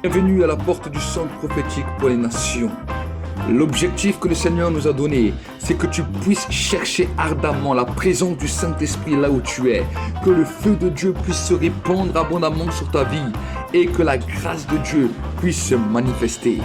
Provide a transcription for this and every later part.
Bienvenue à la porte du centre prophétique pour les nations. L'objectif que le Seigneur nous a donné, c'est que tu puisses chercher ardemment la présence du Saint-Esprit là où tu es, que le feu de Dieu puisse se répandre abondamment sur ta vie et que la grâce de Dieu puisse se manifester.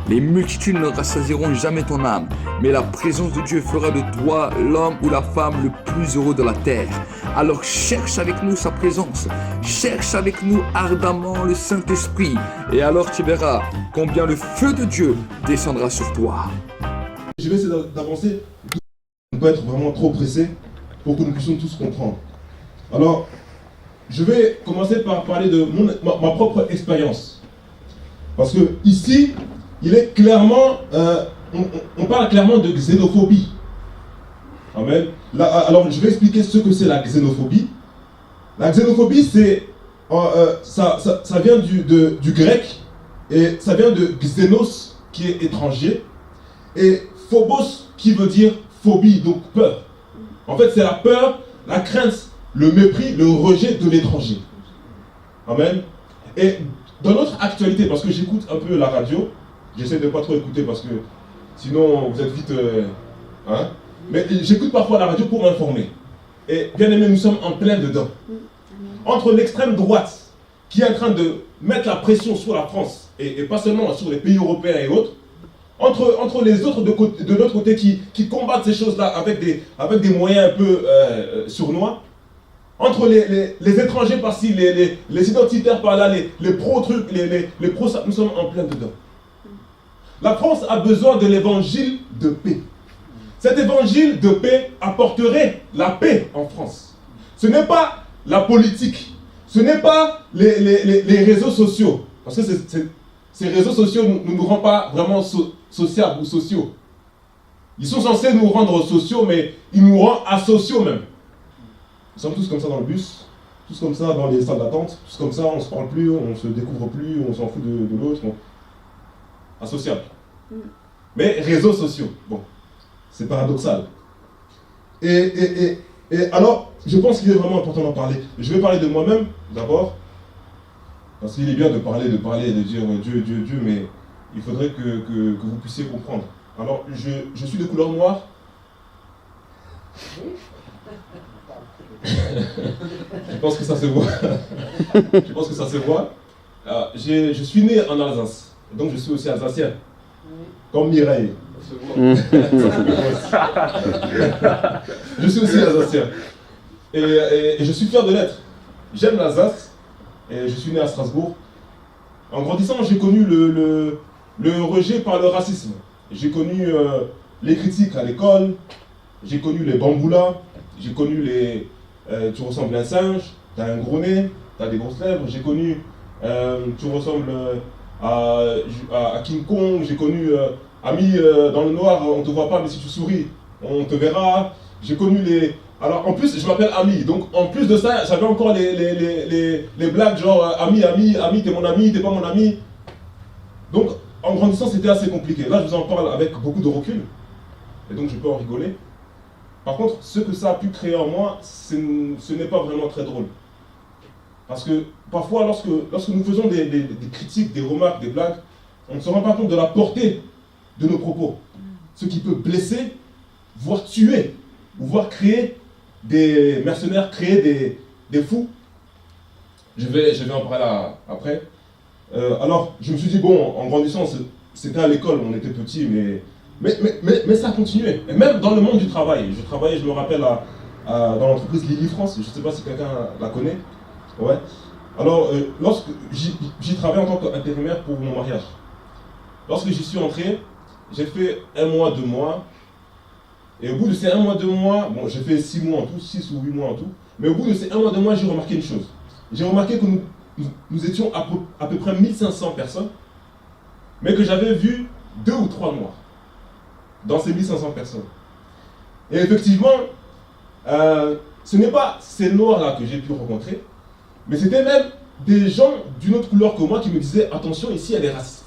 Les multitudes ne rassasieront jamais ton âme, mais la présence de Dieu fera de toi l'homme ou la femme le plus heureux de la terre. Alors cherche avec nous sa présence, cherche avec nous ardemment le Saint-Esprit, et alors tu verras combien le feu de Dieu descendra sur toi. Je vais essayer d'avancer, on ne peut être vraiment trop pressé pour que nous puissions tous comprendre. Alors, je vais commencer par parler de ma propre expérience. Parce que ici, il est clairement, on parle clairement de xénophobie. Amen. Là, alors, je vais expliquer ce que c'est la xénophobie. La xénophobie, c'est, ça vient du grec, et ça vient de xénos, qui est étranger, et phobos, qui veut dire phobie, donc peur. En fait, c'est la peur, la crainte, le mépris, le rejet de l'étranger. Amen. Et dans notre actualité, parce que j'écoute un peu la radio, j'essaie de ne pas trop écouter parce que sinon vous êtes vite... mais j'écoute parfois la radio pour m'informer. Et bien aimé, nous sommes en plein dedans. Entre l'extrême droite, qui est en train de mettre la pression sur la France, et pas seulement sur les pays européens et autres, entre les autres de l'autre côté qui combattent ces choses-là avec des moyens un peu sournois, entre les étrangers par-ci, les identitaires par-là, les pro-trucs, les pro-ça, nous sommes en plein dedans. La France a besoin de l'évangile de paix. Cet évangile de paix apporterait la paix en France. Ce n'est pas la politique, ce n'est pas les réseaux sociaux, parce que ces réseaux sociaux ne nous rendent pas vraiment sociables ou sociaux. Ils sont censés nous rendre sociaux, mais ils nous rendent asociaux même. Nous sommes tous comme ça dans le bus, tous comme ça dans les salles d'attente, tous comme ça, on ne se parle plus, on ne se découvre plus, on s'en fout de l'autre. Associable. Mais réseaux sociaux, bon, c'est paradoxal. Et alors, je pense qu'il est vraiment important d'en parler. Je vais parler de moi-même, d'abord, parce qu'il est bien de parler, de dire Dieu, Dieu, Dieu, mais il faudrait que vous puissiez comprendre. Alors, je suis de couleur noire. Je pense que ça se voit. Je pense que ça se voit. Je suis né en Alsace, donc je suis aussi alsacien. Comme Mireille. Je suis aussi alsacien. Et je suis fier de l'être. J'aime l'Alsace. Et je suis né à Strasbourg. En grandissant, j'ai connu le rejet par le racisme. J'ai connu les critiques à l'école. J'ai connu les bamboulas. J'ai connu les... tu ressembles à un singe, tu as un gros nez, tu as des grosses lèvres. J'ai connu... tu ressembles à King Kong. J'ai connu... ami, dans le noir, on ne te voit pas, mais si tu souris, on te verra. J'ai connu les... Alors, en plus, je m'appelle Ami. Donc, en plus de ça, j'avais encore les blagues genre ami, t'es mon ami, t'es pas mon ami. Donc, en grandissant, c'était assez compliqué. Là, je vous en parle avec beaucoup de recul. Et donc, je peux en rigoler. Par contre, ce que ça a pu créer en moi, ce n'est pas vraiment très drôle. Parce que, parfois, lorsque nous faisons des critiques, des remarques, des blagues, on ne se rend pas compte de la portée de nos propos. Ce qui peut blesser, voire tuer, ou voire créer des mercenaires, créer des fous. Je vais en parler après. Alors, je me suis dit, bon, en grandissant, c'était à l'école, on était petits, mais ça a continué. Et même dans le monde du travail. Je travaillais, je me rappelle, dans l'entreprise Lily France. Je ne sais pas si quelqu'un la connaît. Ouais. Alors, lorsque j'y travaillais en tant qu'intérimaire pour mon mariage. Lorsque j'y suis entré, j'ai fait 1 mois, 2 mois. Et au bout de ces 1 mois, 2 mois, bon, j'ai fait 6 mois en tout, 6 ou 8 mois en tout. Mais au bout de ces 1 mois, 2 mois, j'ai remarqué une chose. J'ai remarqué que nous étions à peu près 1500 personnes, mais que j'avais vu 2 ou 3 noirs dans ces 1500 personnes. Et effectivement, ce n'est pas ces noirs-là que j'ai pu rencontrer, mais c'était même des gens d'une autre couleur que moi qui me disaient « Attention, ici, il y a des racistes ».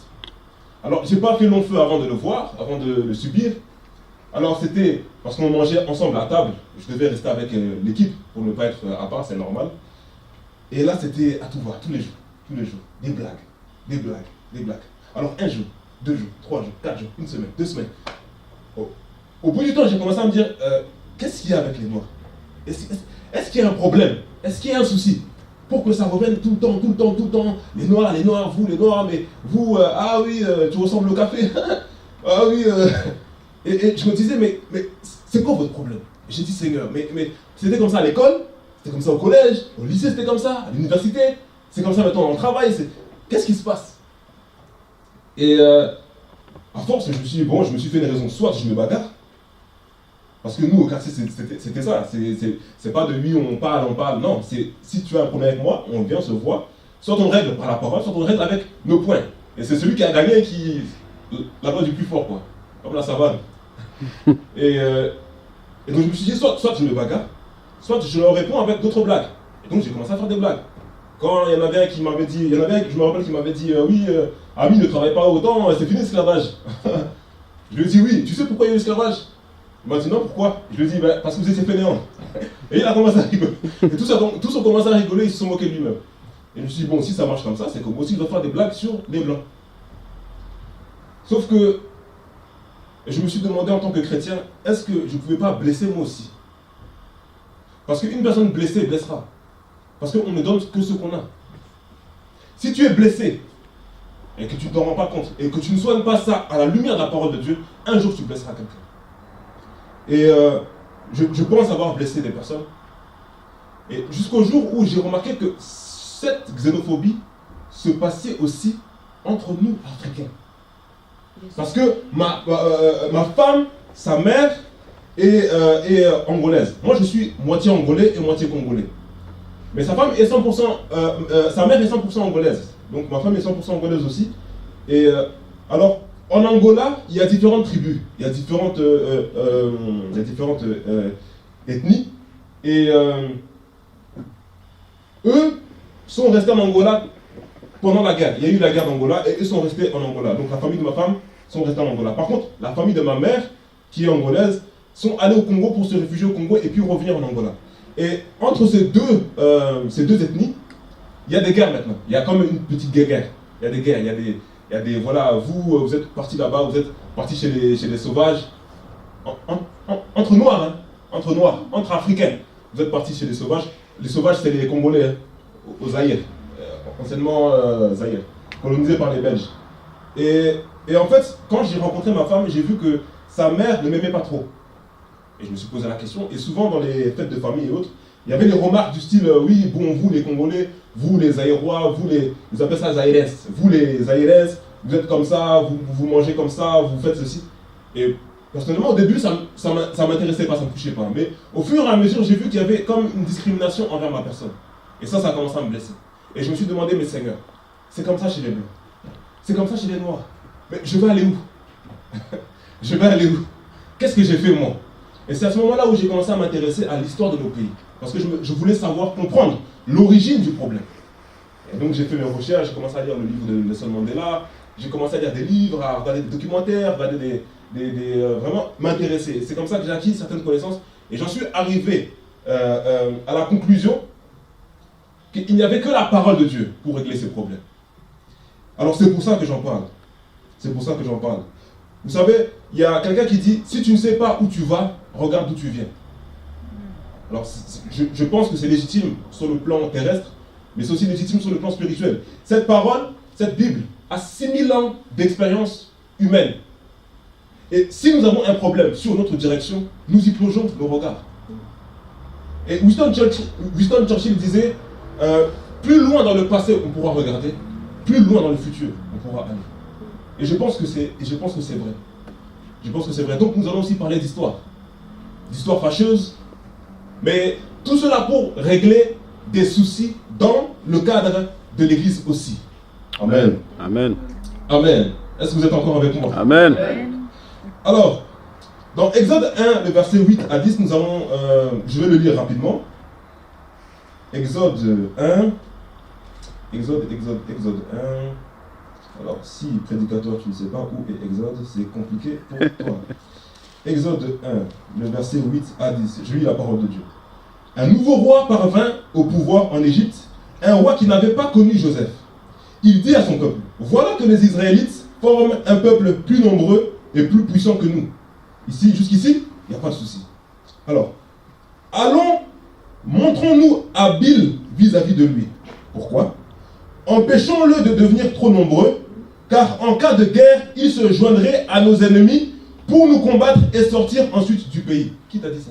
Alors, je n'ai pas fait long feu avant de le voir, avant de le subir. Alors, c'était parce qu'on mangeait ensemble à table. Je devais rester avec l'équipe pour ne pas être à part, c'est normal. Et là, c'était à tout voir, tous les jours. Des blagues, des blagues. Alors un jour, 2 jours, 3 jours, 4 jours, 1 semaine, 2 semaines. Au bout du temps, j'ai commencé à me dire, qu'est-ce qu'il y a avec les Noirs? Est-ce qu'il y a un problème? Est-ce qu'il y a un souci? Pour que ça revienne tout le temps, les Noirs, vous les Noirs, mais vous, ah oui, tu ressembles au café, ah oui, et je me disais, mais c'est quoi votre problème? J'ai dit, Seigneur, mais c'était comme ça à l'école, c'était comme ça au collège, au lycée c'était comme ça, à l'université, c'est comme ça maintenant dans le travail, qu'est-ce qui se passe? Et à force, je me suis fait une raison, soit je me bagarre, parce que nous au quartier c'était ça, c'est pas de lui on parle, non, c'est si tu as un problème avec moi, on vient, on se voit, soit on règle par la parole, soit on règle avec nos points. Et c'est celui qui a gagné qui la voix du plus fort, quoi, comme la savane. Et donc je me suis dit, soit je me bagarre, soit je leur réponds avec d'autres blagues. Et donc j'ai commencé à faire des blagues. Quand il y en avait un qui m'avait dit, je me rappelle qui m'avait dit, oui, Ami ne travaille pas autant, c'est fini l'esclavage. Je lui ai dit, oui, tu sais pourquoi il y a eu l'esclavage? Il m'a dit, non, pourquoi? Je lui ai dit, parce que vous étiez fainéants. Et il a commencé à rigoler. Et tous ont commencé à rigoler, ils se sont moqués de lui-même. Et je me suis dit, bon, si ça marche comme ça, c'est que moi aussi je dois faire des blagues sur les blancs. Sauf que je me suis demandé en tant que chrétien, est-ce que je ne pouvais pas blesser moi aussi? Parce qu'une personne blessée blessera. Parce qu'on ne donne que ce qu'on a. Si tu es blessé, et que tu ne t'en rends pas compte, et que tu ne soignes pas ça à la lumière de la parole de Dieu, un jour tu blesseras quelqu'un. Et je pense avoir blessé des personnes. Et jusqu'au jour où j'ai remarqué que cette xénophobie se passait aussi entre nous, Africains. Parce que ma femme, sa mère est angolaise. Moi, je suis moitié angolais et moitié congolais. Mais sa femme est 100%, sa mère est 100% angolaise. Donc ma femme est 100% angolaise aussi. Et alors, en Angola, il y a différentes tribus, il y a différentes ethnies. Et eux sont restés en Angola pendant la guerre. Il y a eu la guerre d'Angola et eux sont restés en Angola. Donc la famille de ma femme sont restés en Angola. Par contre, la famille de ma mère, qui est angolaise, sont allés au Congo pour se réfugier au Congo et puis revenir en Angola. Et entre ces deux ethnies, il y a des guerres maintenant. Il y a comme une petite guerre. Il y a des guerres, il y a des voilà, vous êtes partis là-bas, vous êtes partis chez les sauvages. Entre noirs, hein, entre Africains, vous êtes partis chez les sauvages. Les sauvages, c'est les Congolais, hein, au Zaïre, anciennement Zaïre, colonisé par les Belges. Et en fait, quand j'ai rencontré ma femme, j'ai vu que sa mère ne m'aimait pas trop. Et je me suis posé la question, et souvent dans les fêtes de famille et autres, il y avait des remarques du style, oui, bon, vous les Congolais, vous les Zaïrois, vous appelez ça Zaïres, vous les Zaïres, vous êtes comme ça, vous mangez comme ça, vous faites ceci. Et personnellement, au début, ça m'intéressait pas, ça me touchait pas. Mais au fur et à mesure, j'ai vu qu'il y avait comme une discrimination envers ma personne. Et ça a commencé à me blesser. Et je me suis demandé, mais Seigneur, c'est comme ça chez les Blancs, c'est comme ça chez les Noirs. Mais je vais aller où? Je vais aller où? Qu'est-ce que j'ai fait moi? Et c'est à ce moment-là où j'ai commencé à m'intéresser à l'histoire de nos pays. Parce que je voulais savoir, comprendre l'origine du problème. Et donc j'ai fait mes recherches, j'ai commencé à lire le livre de Nelson Mandela, j'ai commencé à lire des livres, à regarder des documentaires, regarder vraiment m'intéresser. C'est comme ça que j'ai acquis certaines connaissances. Et j'en suis arrivé à la conclusion qu'il n'y avait que la parole de Dieu pour régler ces problèmes. Alors c'est pour ça que j'en parle. C'est pour ça que j'en parle. Vous savez, il y a quelqu'un qui dit, si tu ne sais pas où tu vas, regarde d'où tu viens. Alors, je pense que c'est légitime sur le plan terrestre, mais c'est aussi légitime sur le plan spirituel. Cette parole, cette Bible, a 6000 ans d'expérience humaine. Et si nous avons un problème sur notre direction, nous y plongeons nos regards. Et Winston Churchill disait, plus loin dans le passé on pourra regarder, plus loin dans le futur on pourra aller. Et je pense que c'est vrai. Je pense que c'est vrai. Donc nous allons aussi parler d'histoire. D'histoire fâcheuse. Mais tout cela pour régler des soucis dans le cadre de l'Église aussi. Amen. Amen. Amen. Est-ce que vous êtes encore avec moi? Amen. Alors, dans Exode 1, le verset 8 à 10, nous allons, je vais le lire rapidement. Exode 1. Exode 1. Alors, si prédicateur, tu ne sais pas où est Exode, c'est compliqué pour toi. Exode 1, le verset 8 à 10. Je lis la parole de Dieu. Un nouveau roi parvint au pouvoir en Égypte, un roi qui n'avait pas connu Joseph. il dit à son peuple, voilà que les Israélites forment un peuple plus nombreux et plus puissant que nous. Ici, jusqu'ici, il n'y a pas de souci. Alors, allons, montrons-nous habiles vis-à-vis de lui. Pourquoi? Empêchons-le de devenir trop nombreux, car en cas de guerre, il se joindrait à nos ennemis pour nous combattre et sortir ensuite du pays. Qui t'a dit ça?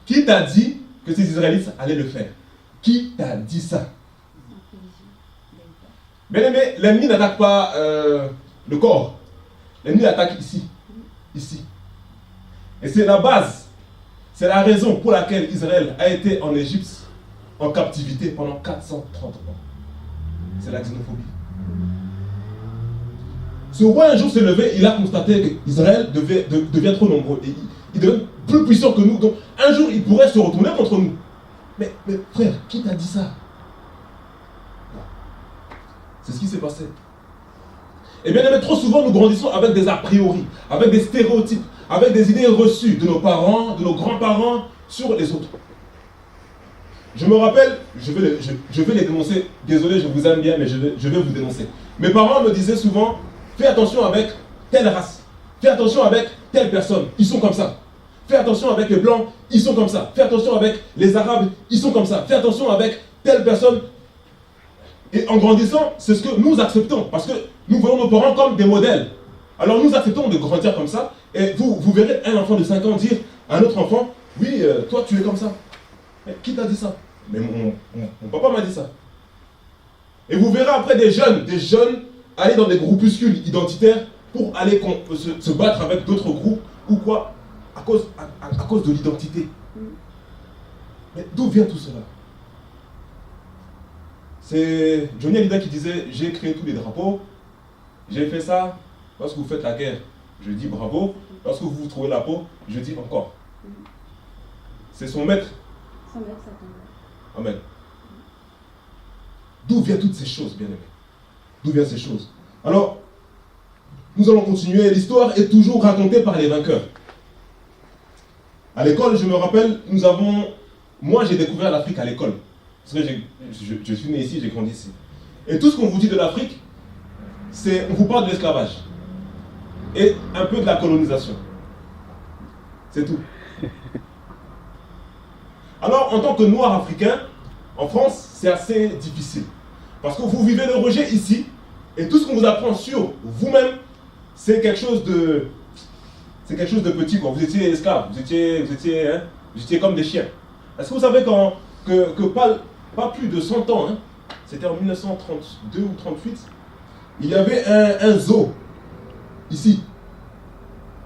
Qui t'a dit que ces Israélites allaient le faire? Qui t'a dit ça? Bien aimé, l'ennemi n'attaque pas le corps. L'ennemi attaque ici. Ici. Et c'est la base. C'est la raison pour laquelle Israël a été en Égypte en captivité pendant 430 ans. C'est la xénophobie. Ce roi un jour s'est levé, il a constaté qu'Israël devient trop nombreux. Et il devient plus puissant que nous. Donc un jour il pourrait se retourner contre nous. Mais frère, qui t'a dit ça? C'est ce qui s'est passé. Et bien aimé, trop souvent nous grandissons avec des a priori, avec des stéréotypes, avec des idées reçues de nos parents, de nos grands-parents sur les autres. Je me rappelle, je vais les dénoncer. Désolé, je vous aime bien, mais je vais vous dénoncer. Mes parents me disaient souvent, fais attention avec telle race. Fais attention avec telle personne. Ils sont comme ça. Fais attention avec les blancs. Ils sont comme ça. Fais attention avec les arabes. Ils sont comme ça. Fais attention avec telle personne. Et en grandissant, c'est ce que nous acceptons. Parce que nous voyons nos parents comme des modèles. Alors nous acceptons de grandir comme ça. Et vous verrez un enfant de 5 ans dire à un autre enfant, oui, toi tu es comme ça. Mais qui t'a dit ça? Mais mon papa m'a dit ça. Et vous verrez après des jeunes aller dans des groupuscules identitaires pour aller se battre avec d'autres groupes ou quoi, à cause de l'identité. Mais d'où vient tout cela? C'est Johnny Hallyday qui disait, j'ai créé tous les drapeaux, j'ai fait ça, lorsque vous faites la guerre, je dis bravo, lorsque vous vous trouvez la peau, je dis encore. C'est son maître. Son maître, ça tombe. Amen. D'où viennent toutes ces choses, bien-aimés? D'où viennent ces choses? Alors, nous allons continuer. L'histoire est toujours racontée par les vainqueurs. À l'école, je me rappelle, moi j'ai découvert l'Afrique à l'école. Parce que je suis né ici, j'ai grandi ici. Et tout ce qu'on vous dit de l'Afrique, on vous parle de l'esclavage. Et un peu de la colonisation. C'est tout. Alors, en tant que Noirs africains, en France, c'est assez difficile. Parce que vous vivez le rejet ici, et tout ce qu'on vous apprend sur vous-même, c'est quelque chose de petit, quoi. Vous étiez esclaves, vous étiez comme des chiens. Est-ce que vous savez que pas plus de 100 ans, hein, c'était en 1932 ou 38, il y avait un zoo, ici.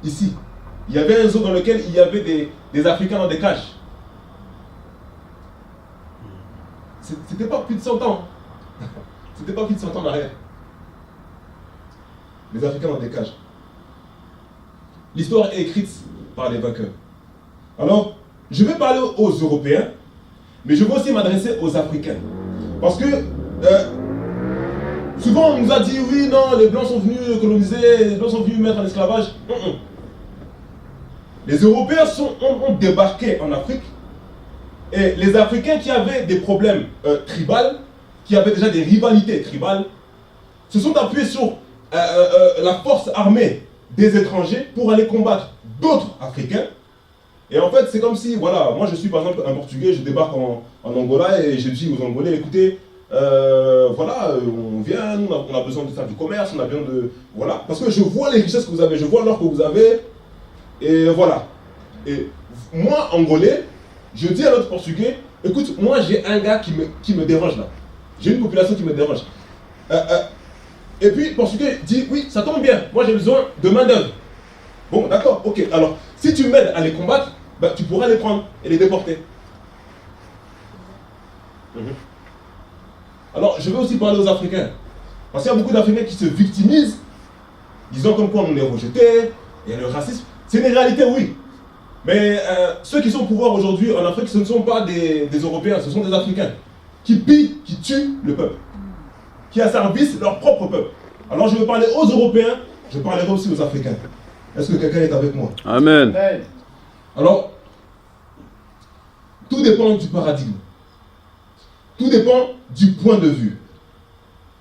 Il y avait un zoo dans lequel il y avait des Africains dans des cages. C'était pas plus de 100 ans. C'était pas plus de 100 ans en arrière. Les Africains dans des cages. L'histoire est écrite par les vainqueurs. Alors, je vais parler aux Européens, mais je vais aussi m'adresser aux Africains. Parce que souvent on nous a dit, oui, non, les Blancs sont venus coloniser, les Blancs sont venus mettre en esclavage. Les Européens ont débarqué en Afrique. Et les Africains qui avaient des problèmes tribales, qui avaient déjà des rivalités tribales, se sont appuyés sur la force armée des étrangers pour aller combattre d'autres Africains. Et en fait, c'est comme si, voilà, moi je suis par exemple un Portugais, je débarque en Angola et je dis aux Angolais, écoutez, voilà, on vient, on a besoin de faire du commerce, on a besoin de... Voilà, parce que je vois les richesses que vous avez, je vois l'or que vous avez, et voilà. Et moi, Angolais, je dis à l'autre Portugais, écoute, moi j'ai un gars qui me dérange là. J'ai une population qui me dérange. Et puis le Portugais dit, oui, ça tombe bien, moi j'ai besoin de main d'œuvre. Bon, d'accord, ok. Alors, si tu m'aides à les combattre, bah, tu pourras les prendre et les déporter. Alors, je vais aussi parler aux Africains. Parce qu'il y a beaucoup d'Africains qui se victimisent, disant comme quoi on est rejeté, il y a le racisme. C'est une réalité, oui. Mais ceux qui sont au pouvoir aujourd'hui en Afrique, ce ne sont pas des Européens, ce sont des Africains qui pillent, qui tuent le peuple, qui asservissent leur propre peuple. Alors je vais parler aux Européens, je parlerai aussi aux Africains. Est-ce que quelqu'un est avec moi? Amen. Alors, tout dépend du paradigme. Tout dépend du point de vue.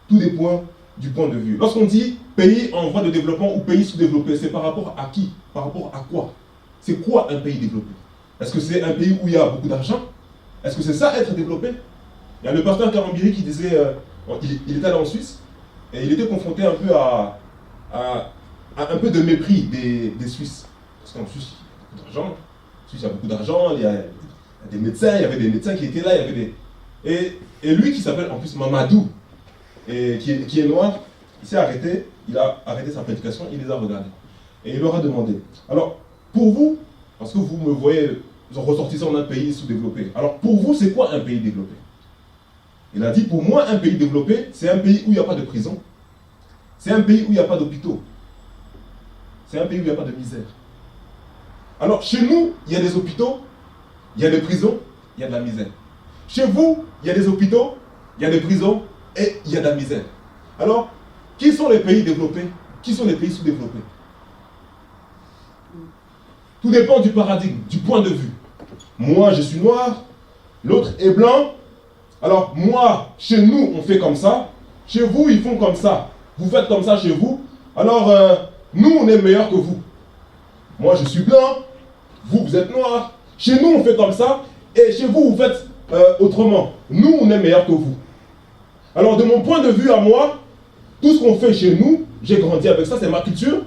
Tout dépend du point de vue. Lorsqu'on dit pays en voie de développement ou pays sous-développé, c'est par rapport à qui? Par rapport à quoi? C'est quoi un pays développé? Est-ce que c'est un pays où il y a beaucoup d'argent? Est-ce que c'est ça être développé? Il y a le pasteur Karambiri qui disait, il était allé en Suisse, et il était confronté un peu à un peu de mépris des Suisses. Parce qu'en Suisse, il y a beaucoup d'argent. En Suisse, il y a beaucoup d'argent, il y a des médecins, il y avait des médecins qui étaient là, il y avait des... Et lui qui s'appelle en plus Mamadou, et qui est noir, il s'est arrêté, il a arrêté sa prédication, il les a regardés. Et il leur a demandé, alors pour vous, parce que vous me voyez ressortissant d'un pays sous-développé, alors pour vous c'est quoi un pays développé? Il a dit, pour moi un pays développé, c'est un pays où il n'y a pas de prison, c'est un pays où il n'y a pas d'hôpitaux, c'est un pays où il n'y a pas de misère. Alors chez nous, il y a des hôpitaux, il y a des prisons, il y a de la misère. Chez vous, il y a des hôpitaux, il y a des prisons et il y a de la misère. Alors, qui sont les pays développés? Qui sont les pays sous-développés? Tout dépend du paradigme, du point de vue. Moi, je suis noir, l'autre est blanc. Alors, moi, chez nous, on fait comme ça. Chez vous, ils font comme ça. Vous faites comme ça chez vous. Alors, nous, on est meilleurs que vous. Moi, je suis blanc. Vous, vous êtes noir. Chez nous, on fait comme ça. Et chez vous, vous faites autrement. Nous, on est meilleurs que vous. Alors, de mon point de vue à moi, tout ce qu'on fait chez nous, j'ai grandi avec ça, c'est ma culture.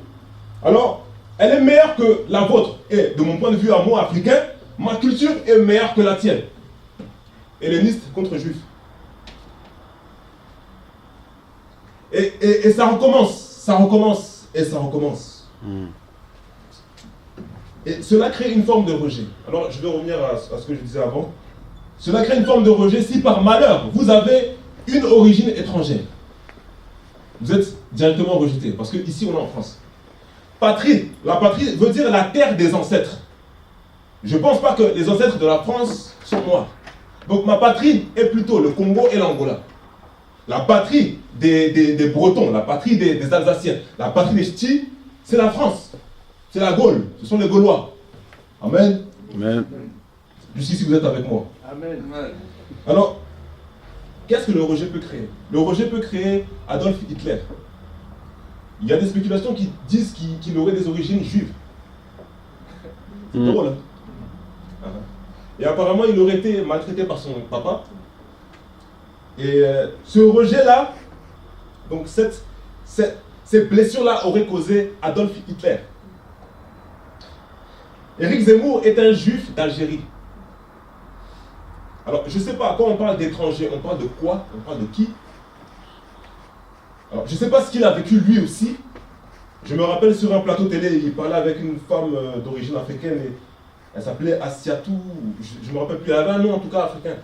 Alors, elle est meilleure que la vôtre. Et de mon point de vue à moi, africain, ma culture est meilleure que la tienne. Helléniste contre juif. Et ça recommence, ça recommence, et ça recommence. Et cela crée une forme de rejet. Alors, je vais revenir à ce que je disais avant. Cela crée une forme de rejet si par malheur, vous avez une origine étrangère. Vous êtes directement rejeté, parce qu'ici, on est en France. Patrie, la patrie veut dire la terre des ancêtres. Je ne pense pas que les ancêtres de la France sont noirs. Donc ma patrie est plutôt le Congo et l'Angola. La patrie des Bretons, la patrie des Alsaciens, la patrie des Ch'tis, c'est la France. C'est la Gaule, ce sont les Gaulois. Amen. Amen. Jusqu'ici, vous êtes avec moi. Amen. Alors, qu'est-ce que le rejet peut créer? Le rejet peut créer Adolf Hitler. Il y a des spéculations qui disent qu'il aurait des origines juives. C'est drôle, hein? Et apparemment, il aurait été maltraité par son papa. Et ce rejet-là, donc ces blessures-là auraient causé Adolf Hitler. Éric Zemmour est un juif d'Algérie. Alors, je ne sais pas, quand on parle d'étrangers, on parle de quoi? On parle de qui? Alors, je ne sais pas ce qu'il a vécu lui aussi. Je me rappelle sur un plateau télé, il parlait avec une femme d'origine africaine. Et elle s'appelait Assiatou, je ne me rappelle plus, elle avait un nom en tout cas africain.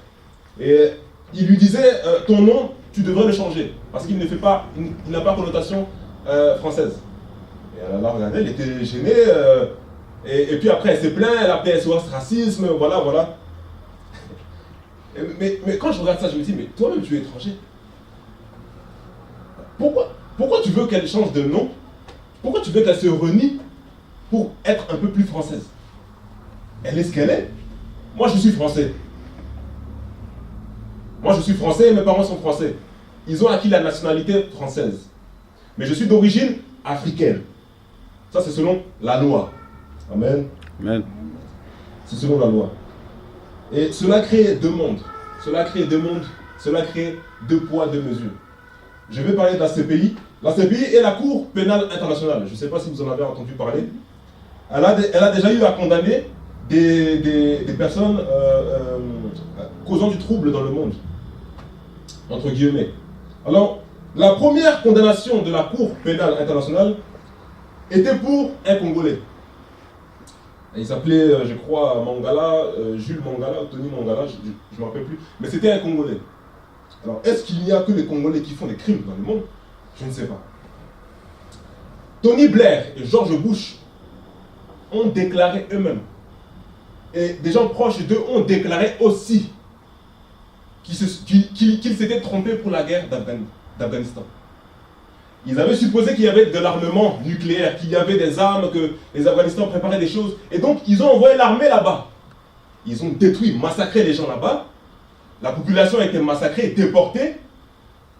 Et il lui disait, ton nom, tu devrais le changer, parce qu'il ne fait pas, il n'a pas connotation française. Et elle a regardé, elle était gênée, et puis après elle s'est plainte, elle a appelé SOS racisme, voilà, voilà. Mais quand je regarde ça, je me dis, mais toi-même tu es étranger. Pourquoi tu veux qu'elle change de nom? Pourquoi tu veux qu'elle se renie pour être un peu plus française? Elle est ce qu'elle est. Moi, je suis français. Moi, je suis français et mes parents sont français. Ils ont acquis la nationalité française. Mais je suis d'origine africaine. Ça, c'est selon la loi. Amen. Amen. C'est selon la loi. Et cela crée deux mondes. Cela crée deux mondes. Cela crée deux poids, deux mesures. Je vais parler de la CPI. La CPI est la Cour pénale internationale. Je ne sais pas si vous en avez entendu parler. Elle a déjà eu à condamner des personnes causant du trouble dans le monde, entre guillemets. Alors, la première condamnation de la Cour pénale internationale était pour un Congolais. Il s'appelait, je crois, Mangala, Jules Mangala, ou Tony Mangala, je ne me rappelle plus, mais c'était un Congolais. Alors, est-ce qu'il n'y a que les Congolais qui font des crimes dans le monde? Je ne sais pas. Tony Blair et George Bush ont déclaré eux-mêmes, et des gens proches d'eux ont déclaré aussi qu'ils s'étaient trompés pour la guerre d'Afghanistan. Ils avaient supposé qu'il y avait de l'armement nucléaire, qu'il y avait des armes, que les Afghanistans préparaient des choses, et donc ils ont envoyé l'armée là-bas. Ils ont détruit, massacré les gens là-bas, la population a été massacrée, déportée,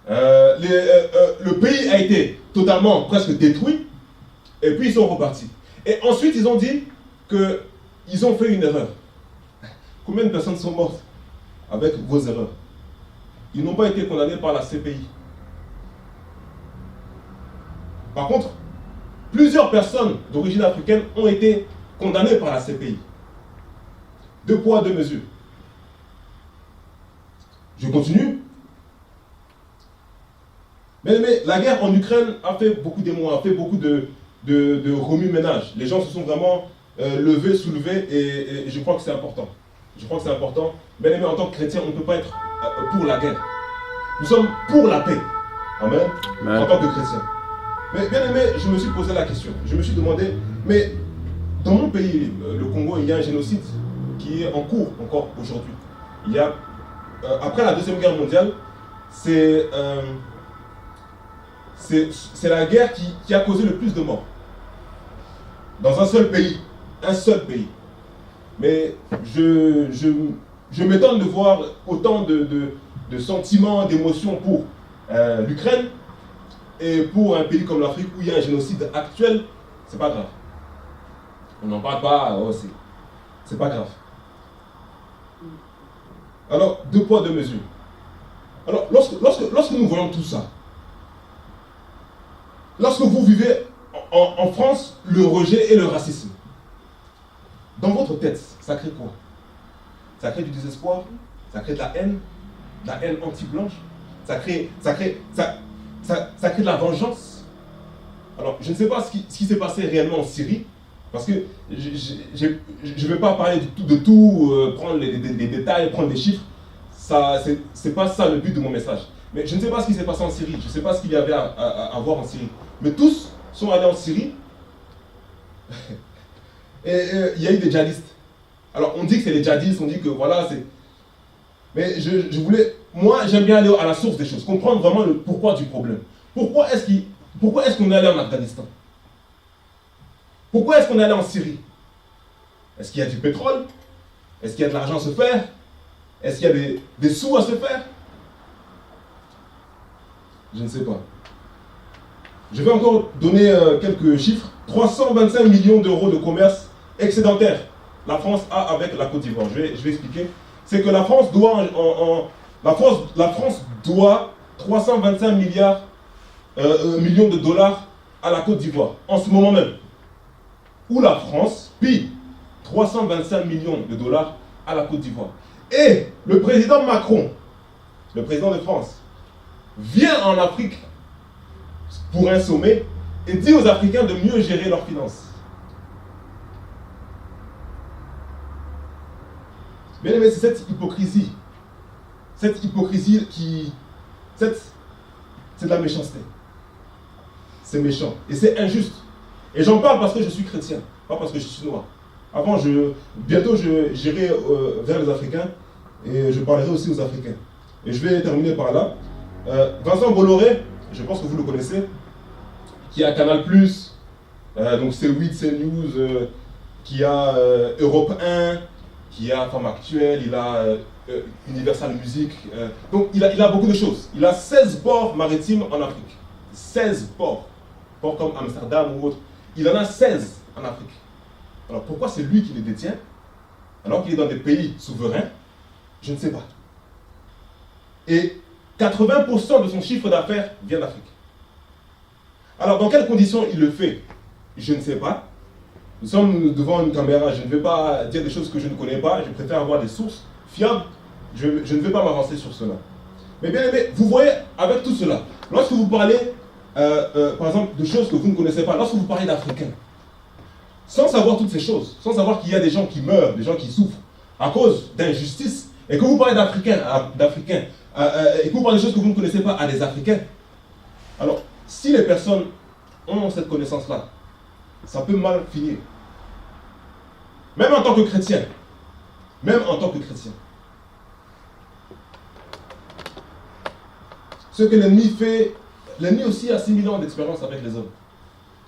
Le pays a été totalement, presque détruit, et puis ils sont repartis. Et ensuite, ils ont dit qu'ils ont fait une erreur. Combien de personnes sont mortes avec vos erreurs? Ils n'ont pas été condamnés par la CPI. Par contre, plusieurs personnes d'origine africaine ont été condamnées par la CPI. Deux poids, deux mesures. Je continue. Mais la guerre en Ukraine a fait beaucoup d'émoi, a fait beaucoup de remue-ménage. Les gens se sont vraiment levés, soulevés, et je crois que c'est important. Je crois que c'est important. Mais en tant que chrétien, on ne peut pas être pour la guerre. Nous sommes pour la paix. Amen. En tant que chrétien. Mais bien aimé, je me suis posé la question. Je me suis demandé, mais dans mon pays, le Congo, il y a un génocide qui est en cours encore aujourd'hui. Il y a, après la Deuxième Guerre mondiale, c'est la guerre qui a causé le plus de morts. Dans un seul pays. Un seul pays. Mais je m'étonne de voir autant de sentiments, d'émotions pour l'Ukraine et pour un pays comme l'Afrique où il y a un génocide actuel. C'est pas grave. On n'en parle pas, oh, c'est pas grave. Alors, deux poids, deux mesures. Alors, lorsque nous voyons tout ça, lorsque vous vivez en France le rejet et le racisme, dans votre tête, ça crée quoi? Ça crée du désespoir, ça crée de la haine anti-blanche, ça crée de la vengeance. Alors, je ne sais pas ce qui s'est passé réellement en Syrie, parce que je ne vais pas parler de tout, prendre des détails, prendre des chiffres. C'est pas ça le but de mon message. Mais je ne sais pas ce qui s'est passé en Syrie, je ne sais pas ce qu'il y avait à voir en Syrie. Mais tous sont allés en Syrie. Et il y a eu des djihadistes. Alors on dit que c'est les djihadistes, on dit que voilà, c'est... Mais je voulais... Moi, j'aime bien aller à la source des choses, comprendre vraiment le pourquoi du problème. Pourquoi est-ce qu'on est allé en Afghanistan? Pourquoi est-ce qu'on est allé en Syrie? Est-ce qu'il y a du pétrole? Est-ce qu'il y a de l'argent à se faire? Est-ce qu'il y a des sous à se faire? Je ne sais pas. Je vais encore donner quelques chiffres. 325 millions d'euros de commerce excédentaire la France a avec la Côte d'Ivoire. Je vais expliquer. C'est que la France doit la France doit 325 millions de dollars à la Côte d'Ivoire en ce moment même. Où la France paye 325 millions de dollars à la Côte d'Ivoire. Et le président Macron, le président de France, vient en Afrique pour un sommet et dit aux Africains de mieux gérer leurs finances. Bien aimé, c'est cette hypocrisie. Cette hypocrisie c'est de la méchanceté. C'est méchant. Et c'est injuste. Et j'en parle parce que je suis chrétien, pas parce que je suis noir. Bientôt, j'irai vers les Africains et je parlerai aussi aux Africains. Et je vais terminer par là. Vincent Bolloré, je pense que vous le connaissez, qui a Canal+, donc C8, CNews, qui a Europe 1, qui a Femme Actuelle, il a Universal Music. Donc il a beaucoup de choses. Il a 16 ports maritimes en Afrique. 16 ports. Ports comme Amsterdam ou autre. Il en a 16 en Afrique. Alors pourquoi c'est lui qui les détient alors qu'il est dans des pays souverains? Je ne sais pas. Et 80% de son chiffre d'affaires vient d'Afrique. Alors dans quelles conditions il le fait? Je ne sais pas. Nous sommes devant une caméra, je ne vais pas dire des choses que je ne connais pas, je préfère avoir des sources fiables, je ne vais pas m'avancer sur cela. Mais bien aimé, vous voyez, avec tout cela, lorsque vous parlez, par exemple, de choses que vous ne connaissez pas, lorsque vous parlez d'Africains, sans savoir toutes ces choses, sans savoir qu'il y a des gens qui meurent, des gens qui souffrent à cause d'injustice, et que vous parlez d'Africains, et que vous parlez de choses que vous ne connaissez pas à des Africains, alors, si les personnes ont cette connaissance-là, ça peut mal finir. Même en tant que chrétien. Même en tant que chrétien. Ce que l'ennemi fait, l'ennemi aussi a 6000 ans d'expérience avec les hommes.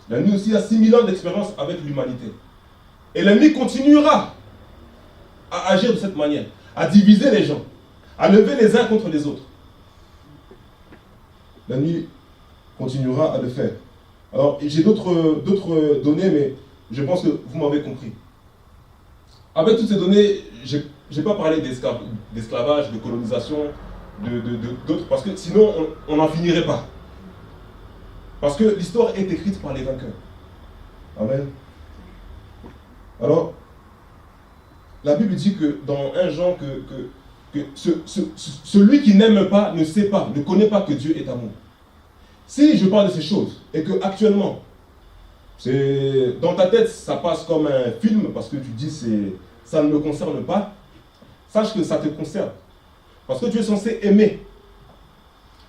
L'ennemi aussi a 6000 ans d'expérience avec l'humanité. Et l'ennemi continuera à agir de cette manière, à diviser les gens, à lever les uns contre les autres. la nuit continuera à le faire. Alors, j'ai d'autres données, mais je pense que vous m'avez compris. Avec toutes ces données, je n'ai pas parlé d'esclavage, de colonisation, d'autres, parce que sinon, on n'en finirait pas. Parce que l'histoire est écrite par les vainqueurs. Amen. Alors, la Bible dit que dans 1 Jean, que celui qui n'aime pas ne sait pas, ne connaît pas que Dieu est amour. Si je parle de ces choses, et que actuellement, dans ta tête, ça passe comme un film, parce que tu dis ça ne me concerne pas, sache que ça te concerne. Parce que tu es censé aimer.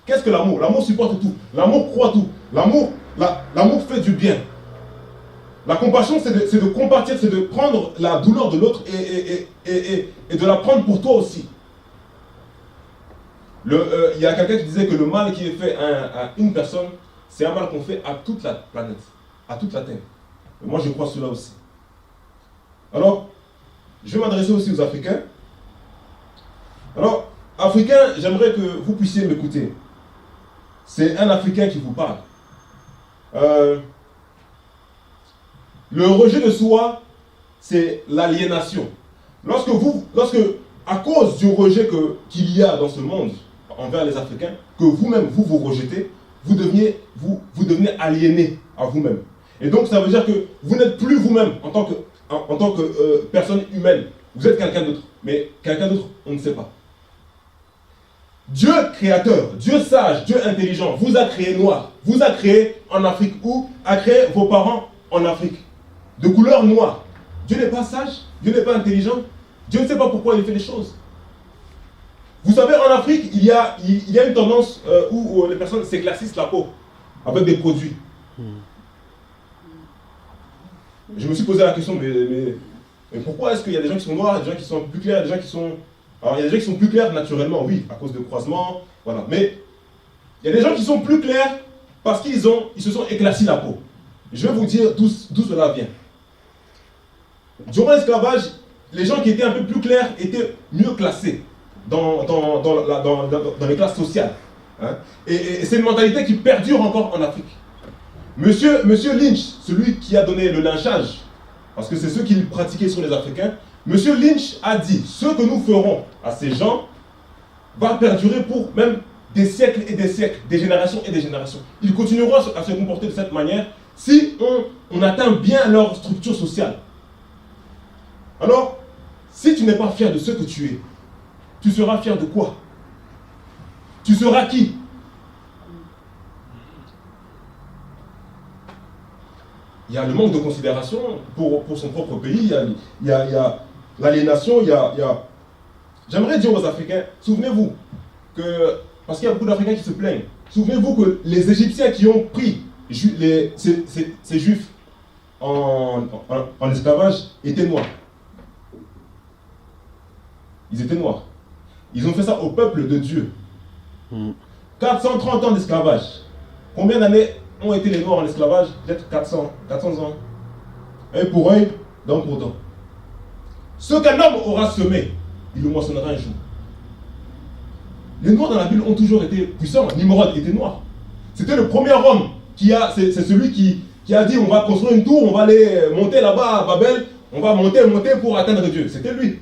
Qu'est-ce que l'amour? L'amour supporte tout. L'amour croit tout. L'amour fait du bien. La compassion, c'est de compatir, c'est de prendre la douleur de l'autre et de la prendre pour toi aussi. Il y a quelqu'un qui disait que le mal qui est fait à une personne, c'est un mal qu'on fait à toute la planète, à toute la Terre. Et moi, je crois cela aussi. Alors, je vais m'adresser aussi aux Africains. Alors, Africains, j'aimerais que vous puissiez m'écouter. C'est un Africain qui vous parle. Le rejet de soi, c'est l'aliénation. Lorsque, à cause du rejet qu'il y a dans ce monde envers les Africains, que vous-même, vous rejetez, vous devenez aliéné à vous-même. Et donc, ça veut dire que vous n'êtes plus vous-même en tant que personne humaine. Vous êtes quelqu'un d'autre. Mais quelqu'un d'autre, on ne sait pas. Dieu créateur, Dieu sage, Dieu intelligent, vous a créé noir, vous a créé en Afrique ou a créé vos parents en Afrique, de couleur noire. Dieu n'est pas sage, Dieu n'est pas intelligent, Dieu ne sait pas pourquoi il fait les choses. Vous savez, en Afrique, il y a une tendance où les personnes s'éclaircissent la peau avec des produits. Je me suis posé la question, mais pourquoi est-ce qu'il y a des gens qui sont noirs, des gens qui sont plus clairs, des gens qui sont... Alors, il y a des gens qui sont plus clairs naturellement, oui, à cause de croisements, voilà. Mais il y a des gens qui sont plus clairs parce qu'ils se sont éclaircis la peau. Je vais vous dire d'où cela vient. Durant l'esclavage, les gens qui étaient un peu plus clairs étaient mieux classés dans les classes sociales. Hein. Et c'est une mentalité qui perdure encore en Afrique. Monsieur Lynch, celui qui a donné le lynchage, parce que c'est ce qu'il pratiquait sur les Africains, Monsieur Lynch a dit, ce que nous ferons à ces gens va perdurer pour même des siècles et des siècles, des générations et des générations. Ils continueront à se comporter de cette manière si on atteint bien leur structure sociale. Alors, si tu n'es pas fier de ce que tu es, tu seras fier de quoi? Tu seras qui? Il y a le manque de considération pour son propre pays, il y a l'aliénation, J'aimerais dire aux Africains, souvenez-vous que, parce qu'il y a beaucoup d'Africains qui se plaignent, souvenez-vous que les Égyptiens qui ont pris ces Juifs en esclavage étaient noirs. Ils étaient noirs. Ils ont fait ça au peuple de Dieu. 430 ans d'esclavage. Combien d'années ont été les noirs en esclavage? Peut-être 400 ans. Œil pour œil, dent pour dent. Ce qu'un homme aura semé, il le moissonnera un jour. Les noirs dans la Bible ont toujours été puissants. Nimrod était noir. C'était le premier homme c'est celui qui a dit on va construire une tour, on va aller monter là-bas à Babel, on va monter pour atteindre Dieu. C'était lui.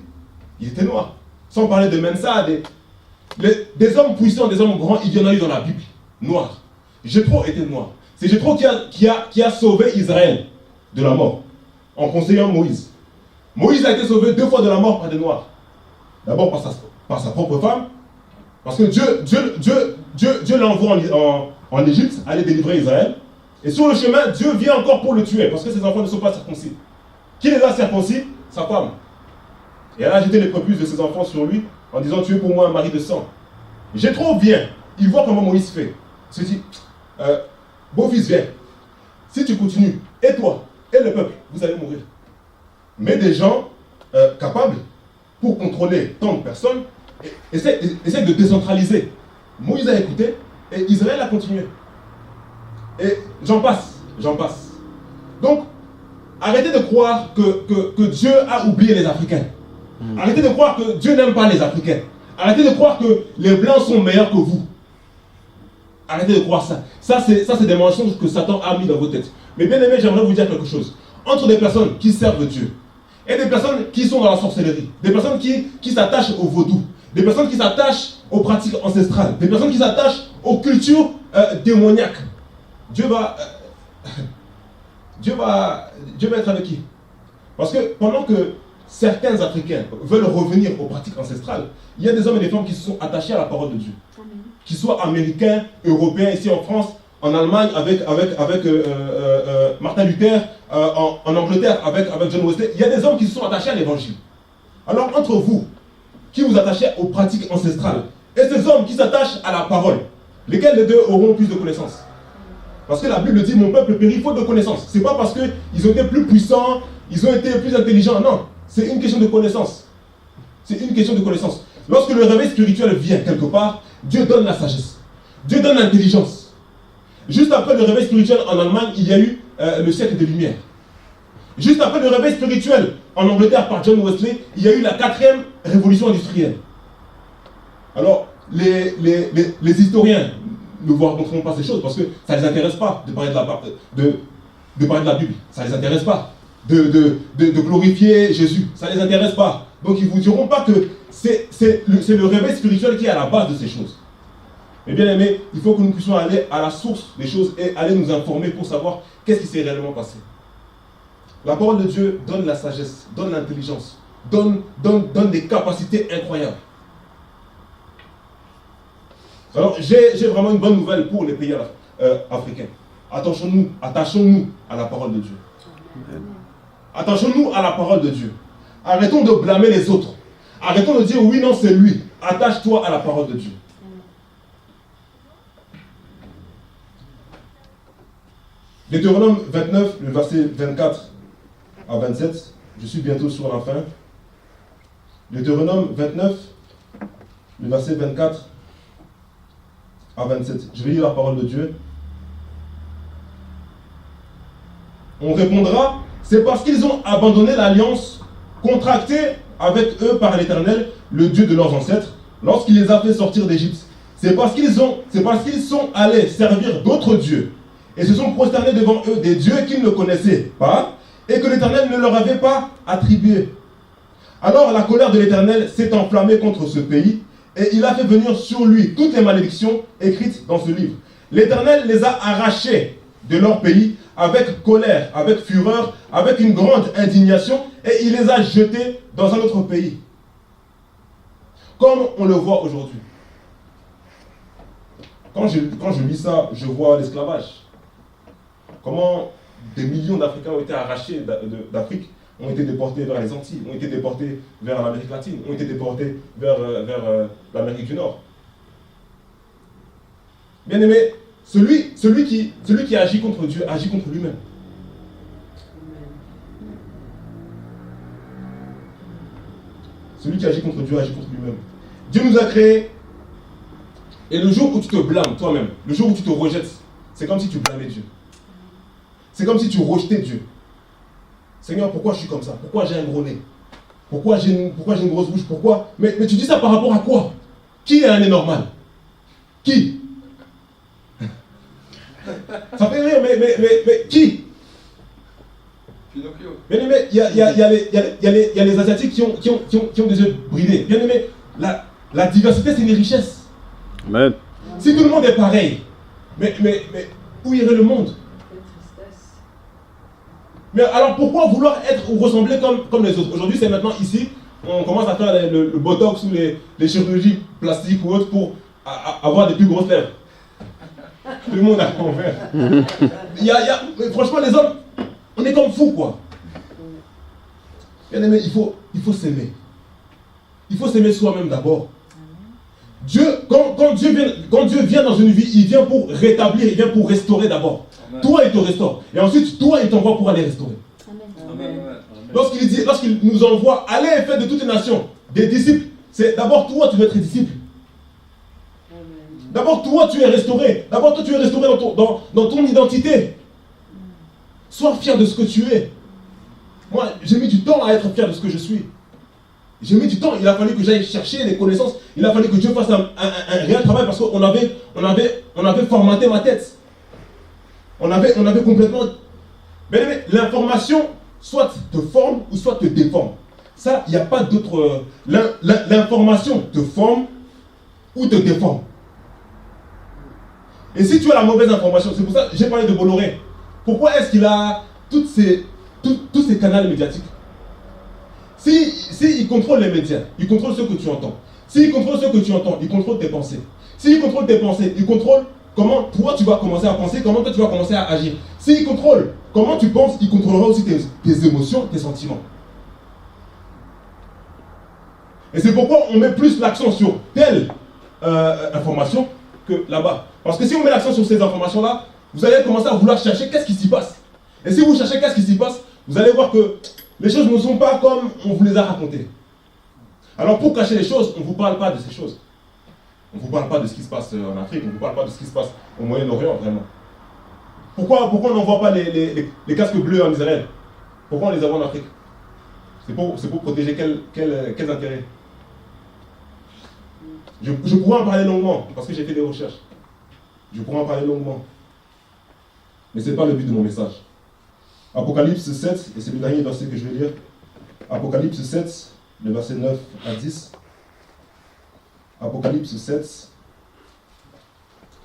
Il était noir. Sans parler de Mensa, des hommes puissants, des hommes grands, il y en a eu dans la Bible. Noirs. Jéthro était noir. C'est Jéthro qui a sauvé Israël de la mort en conseillant Moïse. Moïse a été sauvé 2 fois de la mort par des noirs. D'abord par sa propre femme, parce que Dieu l'envoie en Égypte, aller délivrer Israël. Et sur le chemin, Dieu vient encore pour le tuer, parce que ses enfants ne sont pas circoncis. Qui les a circoncis? Sa femme. Et elle a jeté les prépuces de ses enfants sur lui, en disant, tu es pour moi un mari de sang. Jéthro vient, il voit comment Moïse fait. Il se dit, beau-fils, viens. Si tu continues, et toi, et le peuple, vous allez mourir. Mais des gens capables, pour contrôler tant de personnes, essaient de décentraliser. Moïse a écouté, et Israël a continué. Et j'en passe. Donc, arrêtez de croire que Dieu a oublié les Africains. Arrêtez de croire que Dieu n'aime pas les Africains. Arrêtez de croire que les Blancs sont meilleurs que vous. Arrêtez de croire ça. Ça, c'est des mensonges que Satan a mis dans vos têtes. Mais bien aimé, j'aimerais vous dire quelque chose. Entre des personnes qui servent Dieu et des personnes qui sont dans la sorcellerie, des personnes qui s'attachent au vaudou, des personnes qui s'attachent aux pratiques ancestrales, des personnes qui s'attachent aux cultures démoniaques, Dieu va être avec qui? Parce que pendant que certains Africains veulent revenir aux pratiques ancestrales, il y a des hommes et des femmes qui se sont attachés à la parole de Dieu. Qu'ils soient américains, européens, ici en France, en Allemagne avec Martin Luther, en Angleterre avec John Wesley. Il y a des hommes qui se sont attachés à l'évangile. Alors entre vous, qui vous attachez aux pratiques ancestrales, et ces hommes qui s'attachent à la parole, lesquels des deux auront plus de connaissances? Parce que la Bible dit, mon peuple périt faute de connaissances. Ce n'est pas parce qu'ils ont été plus puissants, ils ont été plus intelligents, non. C'est une question de connaissance. C'est une question de connaissance. Lorsque le réveil spirituel vient quelque part, Dieu donne la sagesse. Dieu donne l'intelligence. Juste après le réveil spirituel en Allemagne, il y a eu le siècle des Lumières. Juste après le réveil spirituel en Angleterre par John Wesley, il y a eu la 4e révolution industrielle. Alors, les historiens ne vous raconteront pas ces choses parce que ça ne les intéresse pas de parler de parler de la Bible. Ça ne les intéresse pas de glorifier Jésus. Ça ne les intéresse pas. Donc ils ne vous diront pas que c'est le réveil spirituel qui est à la base de ces choses. Mais bien aimé, il faut que nous puissions aller à la source des choses et aller nous informer pour savoir qu'est-ce qui s'est réellement passé. La parole de Dieu donne la sagesse, donne l'intelligence, donne des capacités incroyables. Alors j'ai vraiment une bonne nouvelle pour les pays africains. Attachons-nous à la parole de Dieu. Attachons-nous à la parole de Dieu. Arrêtons de blâmer les autres. Arrêtons de dire oui, non, c'est lui. Attache-toi à la parole de Dieu. Deutéronome 29, le verset 24 à 27. Je suis bientôt sur la fin. Deutéronome 29, le verset 24 à 27. Je vais lire la parole de Dieu. On répondra, c'est parce qu'ils ont abandonné l'alliance contractée avec eux par l'Éternel, le Dieu de leurs ancêtres, lorsqu'il les a fait sortir d'Égypte. C'est parce qu'ils sont allés servir d'autres dieux et se sont prosternés devant eux des dieux qu'ils ne connaissaient pas et que l'Éternel ne leur avait pas attribués. Alors la colère de l'Éternel s'est enflammée contre ce pays et il a fait venir sur lui toutes les malédictions écrites dans ce livre. L'Éternel les a arrachés de leur pays avec colère, avec fureur, avec une grande indignation, et il les a jetés dans un autre pays. Comme on le voit aujourd'hui. Quand je lis ça, je vois l'esclavage. Comment des millions d'Africains ont été arrachés d'Afrique, ont été déportés vers les Antilles, ont été déportés vers l'Amérique latine, ont été déportés vers l'Amérique du Nord. Bien aimé, celui qui agit contre Dieu agit contre lui-même. Celui qui agit contre Dieu agit contre lui-même. Dieu nous a créés. Et le jour où tu te blâmes toi-même, le jour où tu te rejettes, c'est comme si tu blâmais Dieu. C'est comme si tu rejetais Dieu. Seigneur, pourquoi je suis comme ça? Pourquoi j'ai un gros nez? Pourquoi j'ai une grosse bouche? Pourquoi? Mais tu dis ça par rapport à quoi? Qui a un nez normal? Qui? Ça fait rire, mais qui? Pinocchio. Bien aimé, il y a les Asiatiques qui ont des yeux bridés. Bien aimé, la diversité, c'est une richesse. Amen. Si tout le monde est pareil, mais où irait le monde? Mais alors pourquoi vouloir être ou ressembler comme les autres? Aujourd'hui, c'est maintenant ici, on commence à faire le botox ou les chirurgies plastiques ou autres pour avoir des plus grosses lèvres. Tout le monde a l'envers. Franchement, les hommes, on est comme fous, quoi. Bien aimé, il faut s'aimer. Il faut s'aimer soi-même d'abord. Quand Dieu vient dans une vie, il vient pour rétablir, il vient pour restaurer d'abord. Amen. Toi, il te restaure. Et ensuite, toi, il t'envoie pour aller restaurer. Amen. Lorsqu'il nous envoie, allez et faites de toutes les nations des disciples, c'est d'abord toi, tu veux être disciple. D'abord, toi, tu es restauré. D'abord, toi, tu es restauré dans ton identité. Sois fier de ce que tu es. Moi, j'ai mis du temps à être fier de ce que je suis. J'ai mis du temps. Il a fallu que j'aille chercher les connaissances. Il a fallu que Dieu fasse un réel travail parce qu'on avait formaté ma tête. On avait complètement... Mais l'information, soit te forme ou soit te déforme. Ça, il n'y a pas d'autre... L'information te forme ou te déforme. Et si tu as la mauvaise information, c'est pour ça que j'ai parlé de Bolloré. Pourquoi est-ce qu'il a tous ces canaux médiatiques? Si il contrôle les médias, il contrôle ce que tu entends. S'il contrôle ce que tu entends, il contrôle tes pensées. S'il contrôle tes pensées, il contrôle comment toi tu vas commencer à penser, comment toi tu vas commencer à agir. S'il contrôle comment tu penses, il contrôlera aussi tes émotions, tes sentiments. Et c'est pourquoi on met plus l'accent sur telle information que là-bas. Parce que si on met l'accent sur ces informations-là, vous allez commencer à vouloir chercher qu'est-ce qui s'y passe. Et si vous cherchez qu'est-ce qui s'y passe, vous allez voir que les choses ne sont pas comme on vous les a racontées. Alors pour cacher les choses, on ne vous parle pas de ces choses. On ne vous parle pas de ce qui se passe en Afrique, on ne vous parle pas de ce qui se passe au Moyen-Orient, vraiment. Pourquoi on n'envoie pas les casques bleus en Israël? Pourquoi on les envoie en Afrique? C'est pour protéger quels intérêts? Je pourrais en parler longuement, parce que j'ai fait des recherches. Je pourrais en parler longuement. Mais ce n'est pas le but de mon message. Apocalypse 7, et c'est le dernier verset que je vais lire. Apocalypse 7, le verset 9 à 10. Apocalypse 7,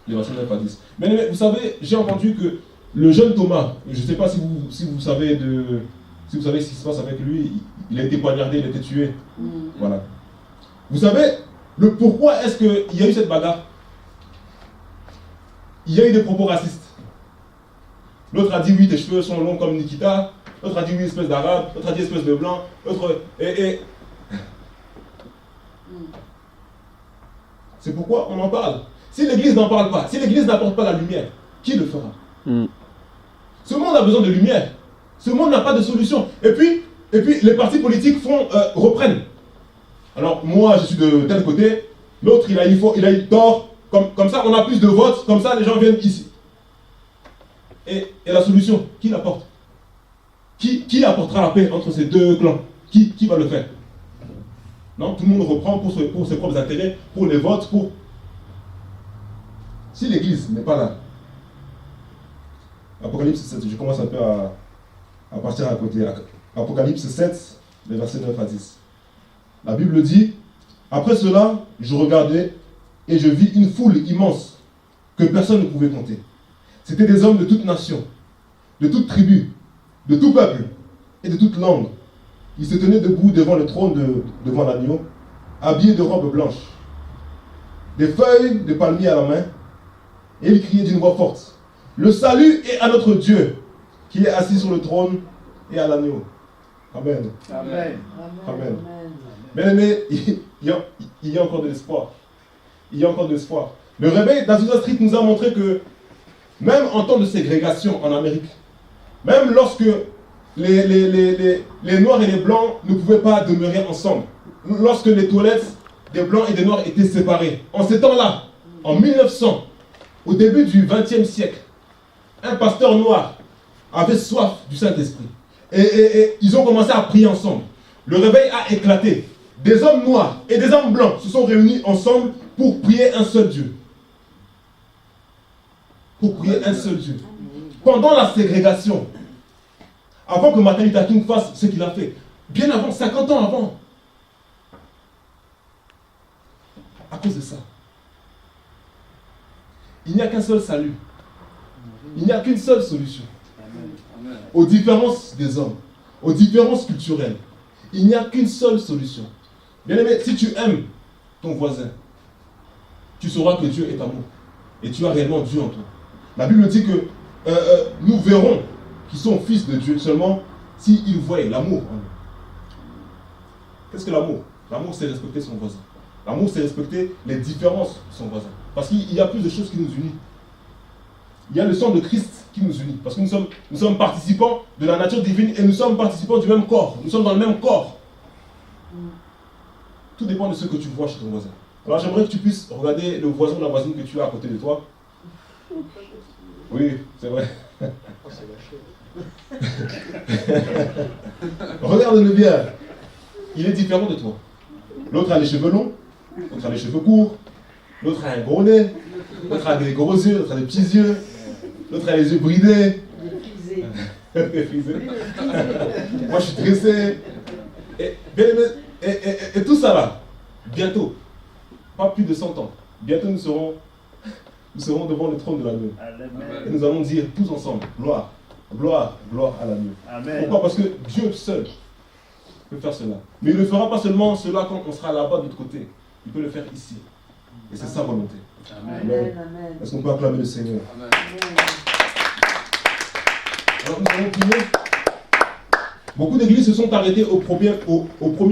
le verset 9 à 10. Mais vous savez, j'ai entendu que le jeune Thomas, je ne sais pas si vous savez ce qui se passe avec lui, il a été poignardé, il a été tué. Voilà. Vous savez, pourquoi est-ce qu'il y a eu cette bagarre? Il y a eu des propos racistes. L'autre a dit oui, tes cheveux sont longs comme Nikita. L'autre a dit oui, espèce d'arabe. L'autre a dit espèce de blanc. L'autre. C'est pourquoi on en parle. Si l'église n'en parle pas, si l'église n'apporte pas la lumière, qui le fera? Ce monde a besoin de lumière. Ce monde n'a pas de solution. Et puis les partis politiques reprennent. Alors moi je suis de tel côté, l'autre il a eu tort. Comme ça on a plus de votes, comme ça les gens viennent ici. Et la solution, qui l'apporte? Qui apportera la paix entre ces deux clans? Qui va le faire? Non, tout le monde reprend pour ses propres intérêts, pour les votes, pour... Si l'église n'est pas là, Apocalypse 7, je commence un peu à partir à côté. Apocalypse 7, les versets 9 à 10. La Bible dit, après cela, je regardais et je vis une foule immense que personne ne pouvait compter. C'étaient des hommes de toute nation, de toute tribu, de tout peuple et de toute langue. Ils se tenaient debout devant le trône devant l'agneau, habillés de robes blanches, des feuilles de palmier à la main, et ils criaient d'une voix forte, le salut est à notre Dieu, qui est assis sur le trône et à l'agneau. Amen. Amen. Amen. Mais il y a encore de l'espoir. Il y a encore de l'espoir. Le réveil d'Azusa Street nous a montré que même en temps de ségrégation en Amérique, même lorsque les Noirs et les Blancs ne pouvaient pas demeurer ensemble, lorsque les toilettes des Blancs et des Noirs étaient séparées, en ces temps-là, en 1900, au début du XXe siècle, un pasteur noir avait soif du Saint-Esprit. Et ils ont commencé à prier ensemble. Le réveil a éclaté. Des hommes noirs et des hommes blancs se sont réunis ensemble pour prier un seul Dieu. Pour prier un seul Dieu. Pendant la ségrégation, avant que Martin Luther King fasse ce qu'il a fait, bien avant, 50 ans avant, à cause de ça, il n'y a qu'un seul salut. Il n'y a qu'une seule solution. Aux différences des hommes, aux différences culturelles, il n'y a qu'une seule solution. Bien aimé, si tu aimes ton voisin, tu sauras que Dieu est amour. Et tu as réellement Dieu en toi. La Bible dit que nous verrons qu'ils sont fils de Dieu seulement s'ils voient l'amour en nous. Qu'est-ce que l'amour? L'amour, c'est respecter son voisin. L'amour, c'est respecter les différences de son voisin. Parce qu'il y a plus de choses qui nous unissent. Il y a le sang de Christ qui nous unit. Parce que nous sommes participants de la nature divine et nous sommes participants du même corps. Nous sommes dans le même corps. Tout dépend de ce que tu vois chez ton voisin. Alors j'aimerais que tu puisses regarder le voisin ou la voisine que tu as à côté de toi. Oui, c'est vrai. Regarde-le bien. Il est différent de toi. L'autre a les cheveux longs, l'autre a les cheveux courts, l'autre a un gros nez, l'autre a des gros yeux, l'autre a des petits yeux, l'autre a les yeux bridés. Moi je suis dressé. Et tout ça là, bientôt, pas plus de 100 ans, bientôt nous serons devant le trône de l'agneau. Et nous allons dire tous ensemble, gloire, gloire, gloire à l'agneau. Pourquoi? Parce que Dieu seul peut faire cela. Mais il ne fera pas seulement cela quand on sera là-bas de l'autre côté. Il peut le faire ici. Et c'est sa volonté. Amen. Est-ce qu'on peut acclamer le Seigneur? Amen. Alors nous allons prier. Beaucoup d'églises se sont arrêtées au premier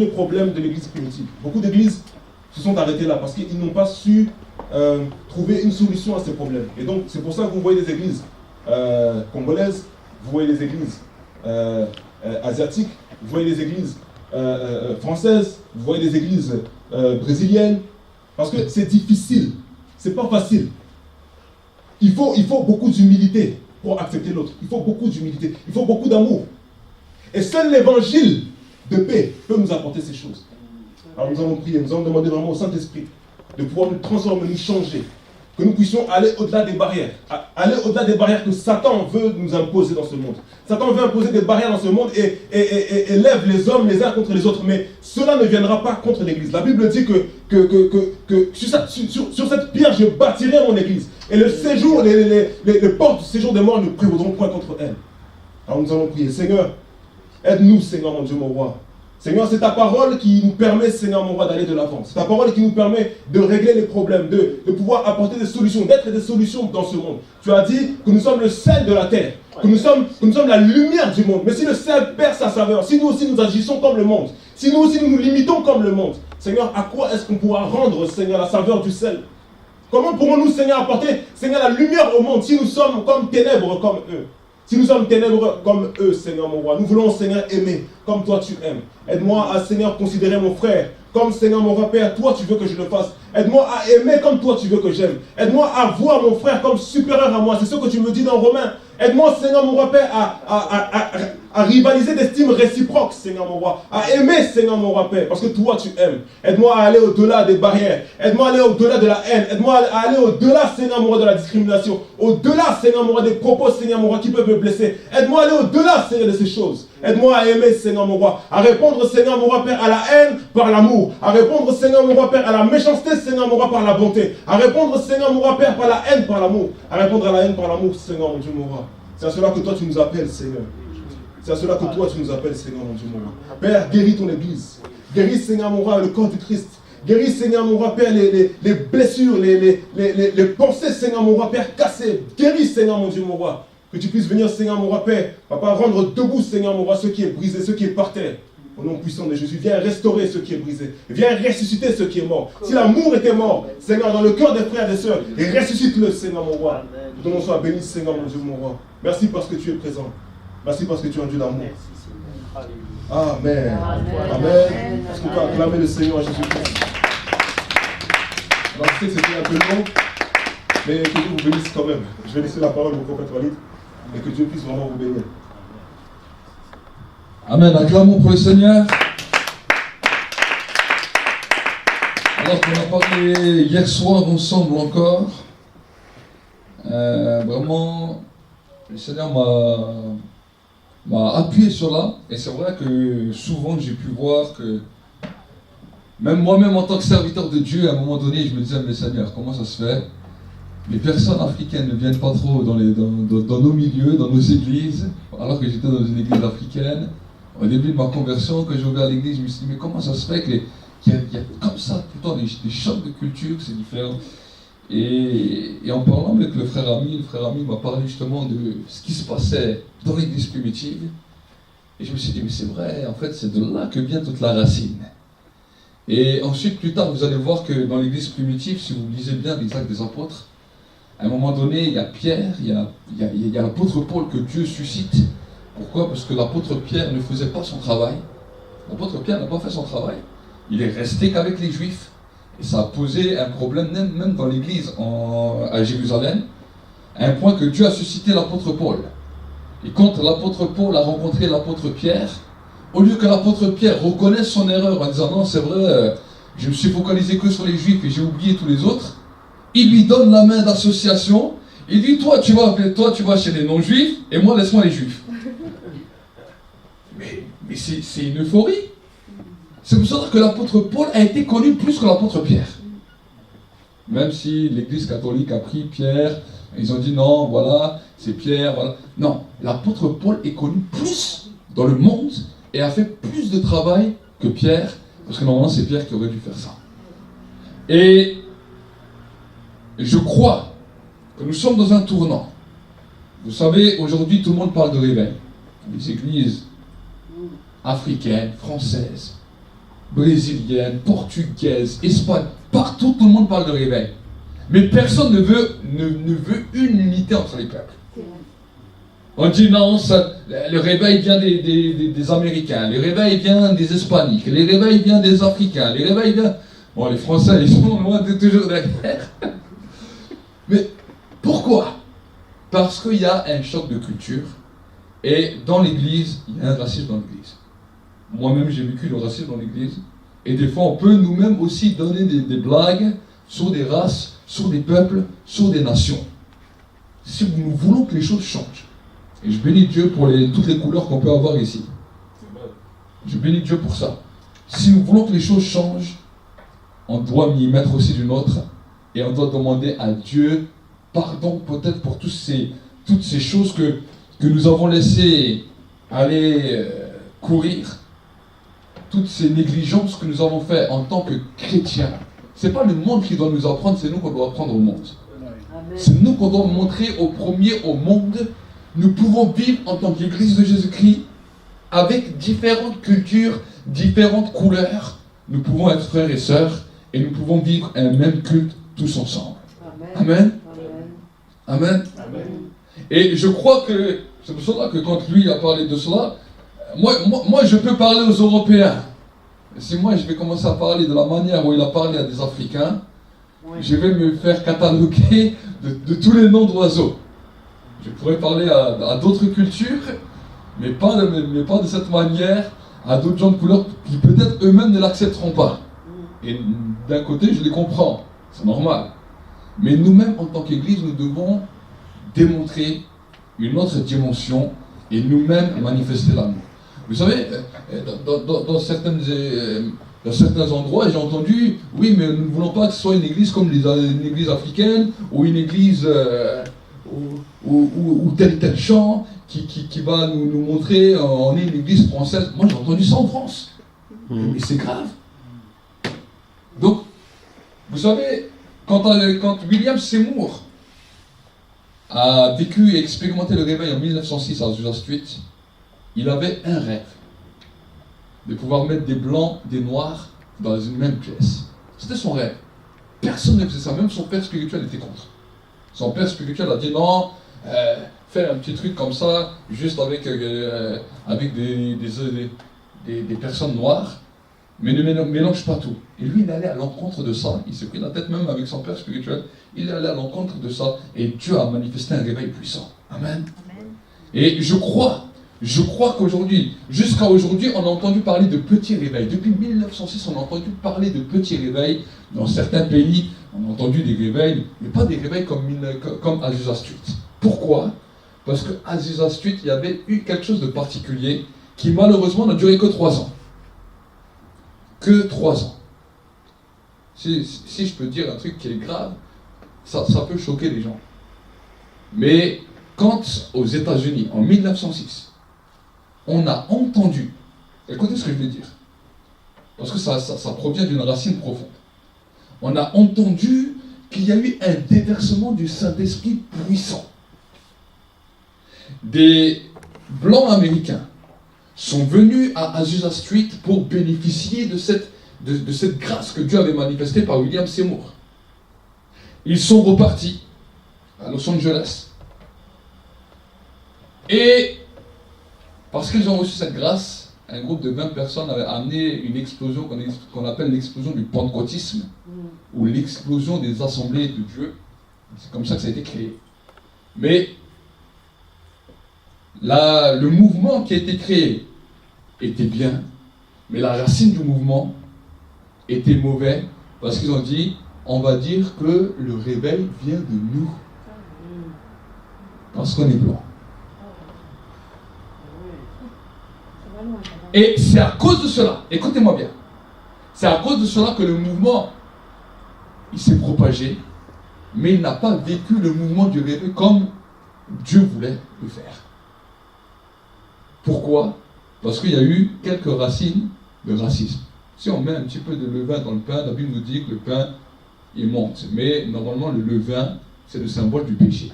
problème de l'église primitive. Beaucoup d'églises se sont arrêtées là parce qu'ils n'ont pas su trouver une solution à ces problèmes. Et donc c'est pour ça que vous voyez des églises congolaises, vous voyez des églises asiatiques, vous voyez des églises françaises, vous voyez des églises brésiliennes. Parce que c'est difficile, c'est pas facile. Il faut beaucoup d'humilité pour accepter l'autre. Il faut beaucoup d'humilité, il faut beaucoup d'amour. Et seul l'évangile de paix peut nous apporter ces choses. Alors nous allons prier, nous allons demander vraiment au Saint-Esprit de pouvoir nous transformer, nous changer. Que nous puissions aller au-delà des barrières. Aller au-delà des barrières que Satan veut nous imposer dans ce monde. Satan veut imposer des barrières dans ce monde et lève les hommes les uns contre les autres. Mais cela ne viendra pas contre l'Église. La Bible dit que sur cette pierre, je bâtirai mon Église. Et le séjour, les portes du séjour des morts ne prévaudront point contre elle. Alors nous allons prier. Seigneur, aide-nous, Seigneur mon Dieu, mon roi. Seigneur, c'est ta parole qui nous permet, Seigneur mon roi, d'aller de l'avant. C'est ta parole qui nous permet de régler les problèmes, de pouvoir apporter des solutions, d'être des solutions dans ce monde. Tu as dit que nous sommes le sel de la terre, que nous sommes la lumière du monde. Mais si le sel perd sa saveur, si nous aussi nous agissons comme le monde, si nous aussi nous nous limitons comme le monde, Seigneur, à quoi est-ce qu'on pourra rendre, Seigneur, la saveur du sel? Comment pourrons-nous, Seigneur, apporter, Seigneur, la lumière au monde si nous sommes comme ténèbres comme eux? Si nous sommes ténèbres comme eux, Seigneur mon roi, nous voulons, Seigneur, aimer comme toi tu aimes. Aide-moi à, Seigneur, considérer mon frère comme, Seigneur mon roi, Père, toi tu veux que je le fasse. Aide-moi à aimer comme toi tu veux que j'aime. Aide-moi à voir mon frère comme supérieur à moi. C'est ce que tu me dis dans Romains. Aide-moi, Seigneur mon roi, Père, à rivaliser d'estime réciproque, Seigneur mon roi. À aimer, Seigneur mon roi, Père, parce que toi tu aimes. Aide-moi à aller au-delà des barrières. Aide-moi à aller au-delà de la haine. Aide-moi à aller au-delà, Seigneur mon roi, de la discrimination. Au-delà, Seigneur mon roi, des propos, Seigneur mon roi, qui peuvent me blesser. Aide-moi à aller au-delà, Seigneur, de ces choses. Aide-moi à aimer, Seigneur mon roi. À répondre, Seigneur mon roi, Père, à la haine par l'amour. À répondre, Seigneur mon roi, Père, à la méchanceté, Seigneur mon roi, par la bonté. À répondre, Seigneur mon roi, Père, par la haine par l'amour. À répondre à la haine par l'amour, Seigneur mon Dieu, mon roi. C'est à cela que toi tu nous appelles, Seigneur. C'est à cela que toi tu nous appelles, Seigneur mon Dieu, mon roi. Père, guéris ton église. Guéris, Seigneur mon roi, le corps du Christ. Guéris, Seigneur mon roi, Père, les blessures, les pensées, Seigneur mon roi, Père, cassées. Guéris, Seigneur mon Dieu, mon roi. Que tu puisses venir, Seigneur mon roi, Père, Papa, rendre debout, Seigneur mon roi, ce qui est brisé, ce qui est par terre. Au nom puissant de Jésus, viens restaurer ce qui est brisé. Viens ressusciter ce qui est mort. Si l'amour était mort, Seigneur, dans le cœur des frères et des sœurs, et ressuscite-le, Seigneur mon roi. Que ton nom soit béni, Seigneur mon Dieu, mon roi. Merci parce que tu es présent. Merci parce que tu es un Dieu d'amour. Amen. Amen. Est-ce qu'on peut acclamer le Seigneur à Jésus-Christ? Alors, je sais que c'était un peu long, mais que Dieu vous bénisse quand même. Je vais laisser la parole au prophète Walid et que Dieu puisse vraiment vous bénir. Amen. Acclamons pour le Seigneur. Alors qu'on a parlé hier soir ensemble encore, vraiment, le Seigneur m'a appuyé sur là. Et c'est vrai que souvent j'ai pu voir que, même moi-même en tant que serviteur de Dieu, à un moment donné, je me disais, mais Seigneur, comment ça se fait? Les personnes africaines ne viennent pas trop dans nos milieux, dans nos églises, alors que j'étais dans une église africaine. Au début de ma conversion, quand j'ai ouvert l'église, je me suis dit, mais comment ça se fait qu'il y a comme ça tout le temps des chocs de culture, c'est différent. Et en parlant avec le frère Ami m'a parlé justement de ce qui se passait dans l'église primitive. Et je me suis dit, mais c'est vrai, en fait, c'est de là que vient toute la racine. Et ensuite, plus tard, vous allez voir que dans l'église primitive, si vous lisez bien les Actes des Apôtres, à un moment donné, il y a Pierre, il y a l'apôtre Paul que Dieu suscite. Pourquoi? Parce que l'apôtre Pierre ne faisait pas son travail. L'apôtre Pierre n'a pas fait son travail. Il est resté qu'avec les Juifs. Et ça a posé un problème même dans l'église à Jérusalem, à un point que Dieu a suscité l'apôtre Paul. Et quand l'apôtre Paul a rencontré l'apôtre Pierre, au lieu que l'apôtre Pierre reconnaisse son erreur en disant non, c'est vrai, je me suis focalisé que sur les juifs et j'ai oublié tous les autres. Il lui donne la main d'association. Il dit, toi tu vas chez les non-juifs et moi laisse-moi les juifs. Mais c'est une euphorie. C'est pour ça que l'apôtre Paul a été connu plus que l'apôtre Pierre. Même si l'église catholique a pris Pierre, ils ont dit non, voilà, c'est Pierre, voilà. Non, l'apôtre Paul est connu plus dans le monde et a fait plus de travail que Pierre, parce que normalement c'est Pierre qui aurait dû faire ça. Et je crois que nous sommes dans un tournant. Vous savez, aujourd'hui tout le monde parle de réveil. Les églises africaines, françaises, brésiliennes, portugaises, espagnoles, partout tout le monde parle de réveil. Mais personne ne veut une unité entre les peuples. On dit non, le réveil vient des Américains, le réveil vient des Hispaniques, le réveil vient des Africains, le réveil vient... Bon, les Français, ils sont loin de toujours derrière. Mais pourquoi? Parce qu'il y a un choc de culture. Et dans l'église, il y a un racisme dans l'église. Moi-même, j'ai vécu le racisme dans l'église. Et des fois, on peut nous-mêmes aussi donner des blagues sur des races, sur des peuples, sur des nations. Si nous voulons que les choses changent, et je bénis Dieu pour toutes les couleurs qu'on peut avoir ici. Je bénis Dieu pour ça. Si nous voulons que les choses changent, on doit y mettre aussi du nôtre, et on doit demander à Dieu pardon peut-être pour toutes ces choses que nous avons laissé aller courir, toutes ces négligences que nous avons fait en tant que chrétiens. C'est pas le monde qui doit nous apprendre, c'est nous qu'on doit apprendre au monde. C'est nous qu'on doit montrer au premier au monde. Nous pouvons vivre en tant qu'Église de Jésus-Christ avec différentes cultures, différentes couleurs. Nous pouvons être frères et sœurs et nous pouvons vivre un même culte tous ensemble. Amen. Amen. Amen. Et je crois que c'est pour cela que quand lui a parlé de cela, moi je peux parler aux Européens. Si moi je vais commencer à parler de la manière où il a parlé à des Africains, je vais me faire cataloguer de tous les noms d'oiseaux. Je pourrais parler à d'autres cultures, mais pas de cette manière, à d'autres gens de couleur qui peut-être eux-mêmes ne l'accepteront pas. Et d'un côté, je les comprends, c'est normal. Mais nous-mêmes, en tant qu'Église, nous devons démontrer une autre dimension et nous-mêmes manifester l'amour. Vous savez, dans certains endroits, j'ai entendu, oui, mais nous ne voulons pas que ce soit une église comme une église africaine, ou une église ou tel chant qui va nous montrer, on est une église française. Moi, j'ai entendu ça en France. Et c'est grave. Donc, vous savez, quand William Seymour a vécu et expérimenté le réveil en 1906 à Azusa Street, il avait un rêve, de pouvoir mettre des blancs, des noirs dans une même pièce. C'était son rêve. Personne ne faisait ça, même son père spirituel était contre. Son père spirituel a dit non, fais un petit truc comme ça, juste avec des personnes noires, mais ne mélange pas tout. Et lui, il allait à l'encontre de ça, il s'est pris la tête même avec son père spirituel, il allait à l'encontre de ça, et Dieu a manifesté un réveil puissant. Amen. Amen. Et je crois qu'aujourd'hui, jusqu'à aujourd'hui, on a entendu parler de petits réveils. Depuis 1906, on a entendu parler de petits réveils. Dans certains pays, on a entendu des réveils, mais pas des réveils comme Azusa Street. Pourquoi? Parce qu'à Azusa Street, il y avait eu quelque chose de particulier qui malheureusement n'a duré que 3 ans. Que 3 ans. Si je peux dire un truc qui est grave, ça peut choquer les gens. Mais quand aux États-Unis, en 1906, on a entendu, écoutez ce que je vais dire, parce que ça provient d'une racine profonde. On a entendu qu'il y a eu un déversement du Saint-Esprit puissant. Des Blancs américains sont venus à Azusa Street pour bénéficier de cette grâce que Dieu avait manifestée par William Seymour. Ils sont repartis à Los Angeles. Et parce qu'ils ont reçu cette grâce, un groupe de 20 personnes avait amené une explosion qu'on appelle l'explosion du pentecôtisme, ou l'explosion des assemblées de Dieu. C'est comme ça que ça a été créé. Mais le mouvement qui a été créé était bien, mais la racine du mouvement étaient mauvais parce qu'ils ont dit, on va dire que le réveil vient de nous. Parce qu'on est blanc. Et c'est à cause de cela, écoutez-moi bien, c'est à cause de cela que le mouvement, il s'est propagé, mais il n'a pas vécu le mouvement du réveil comme Dieu voulait le faire. Pourquoi? Parce qu'il y a eu quelques racines de racisme. Si on met un petit peu de levain dans le pain, la Bible nous dit que le pain, il monte. Mais normalement, le levain, c'est le symbole du péché.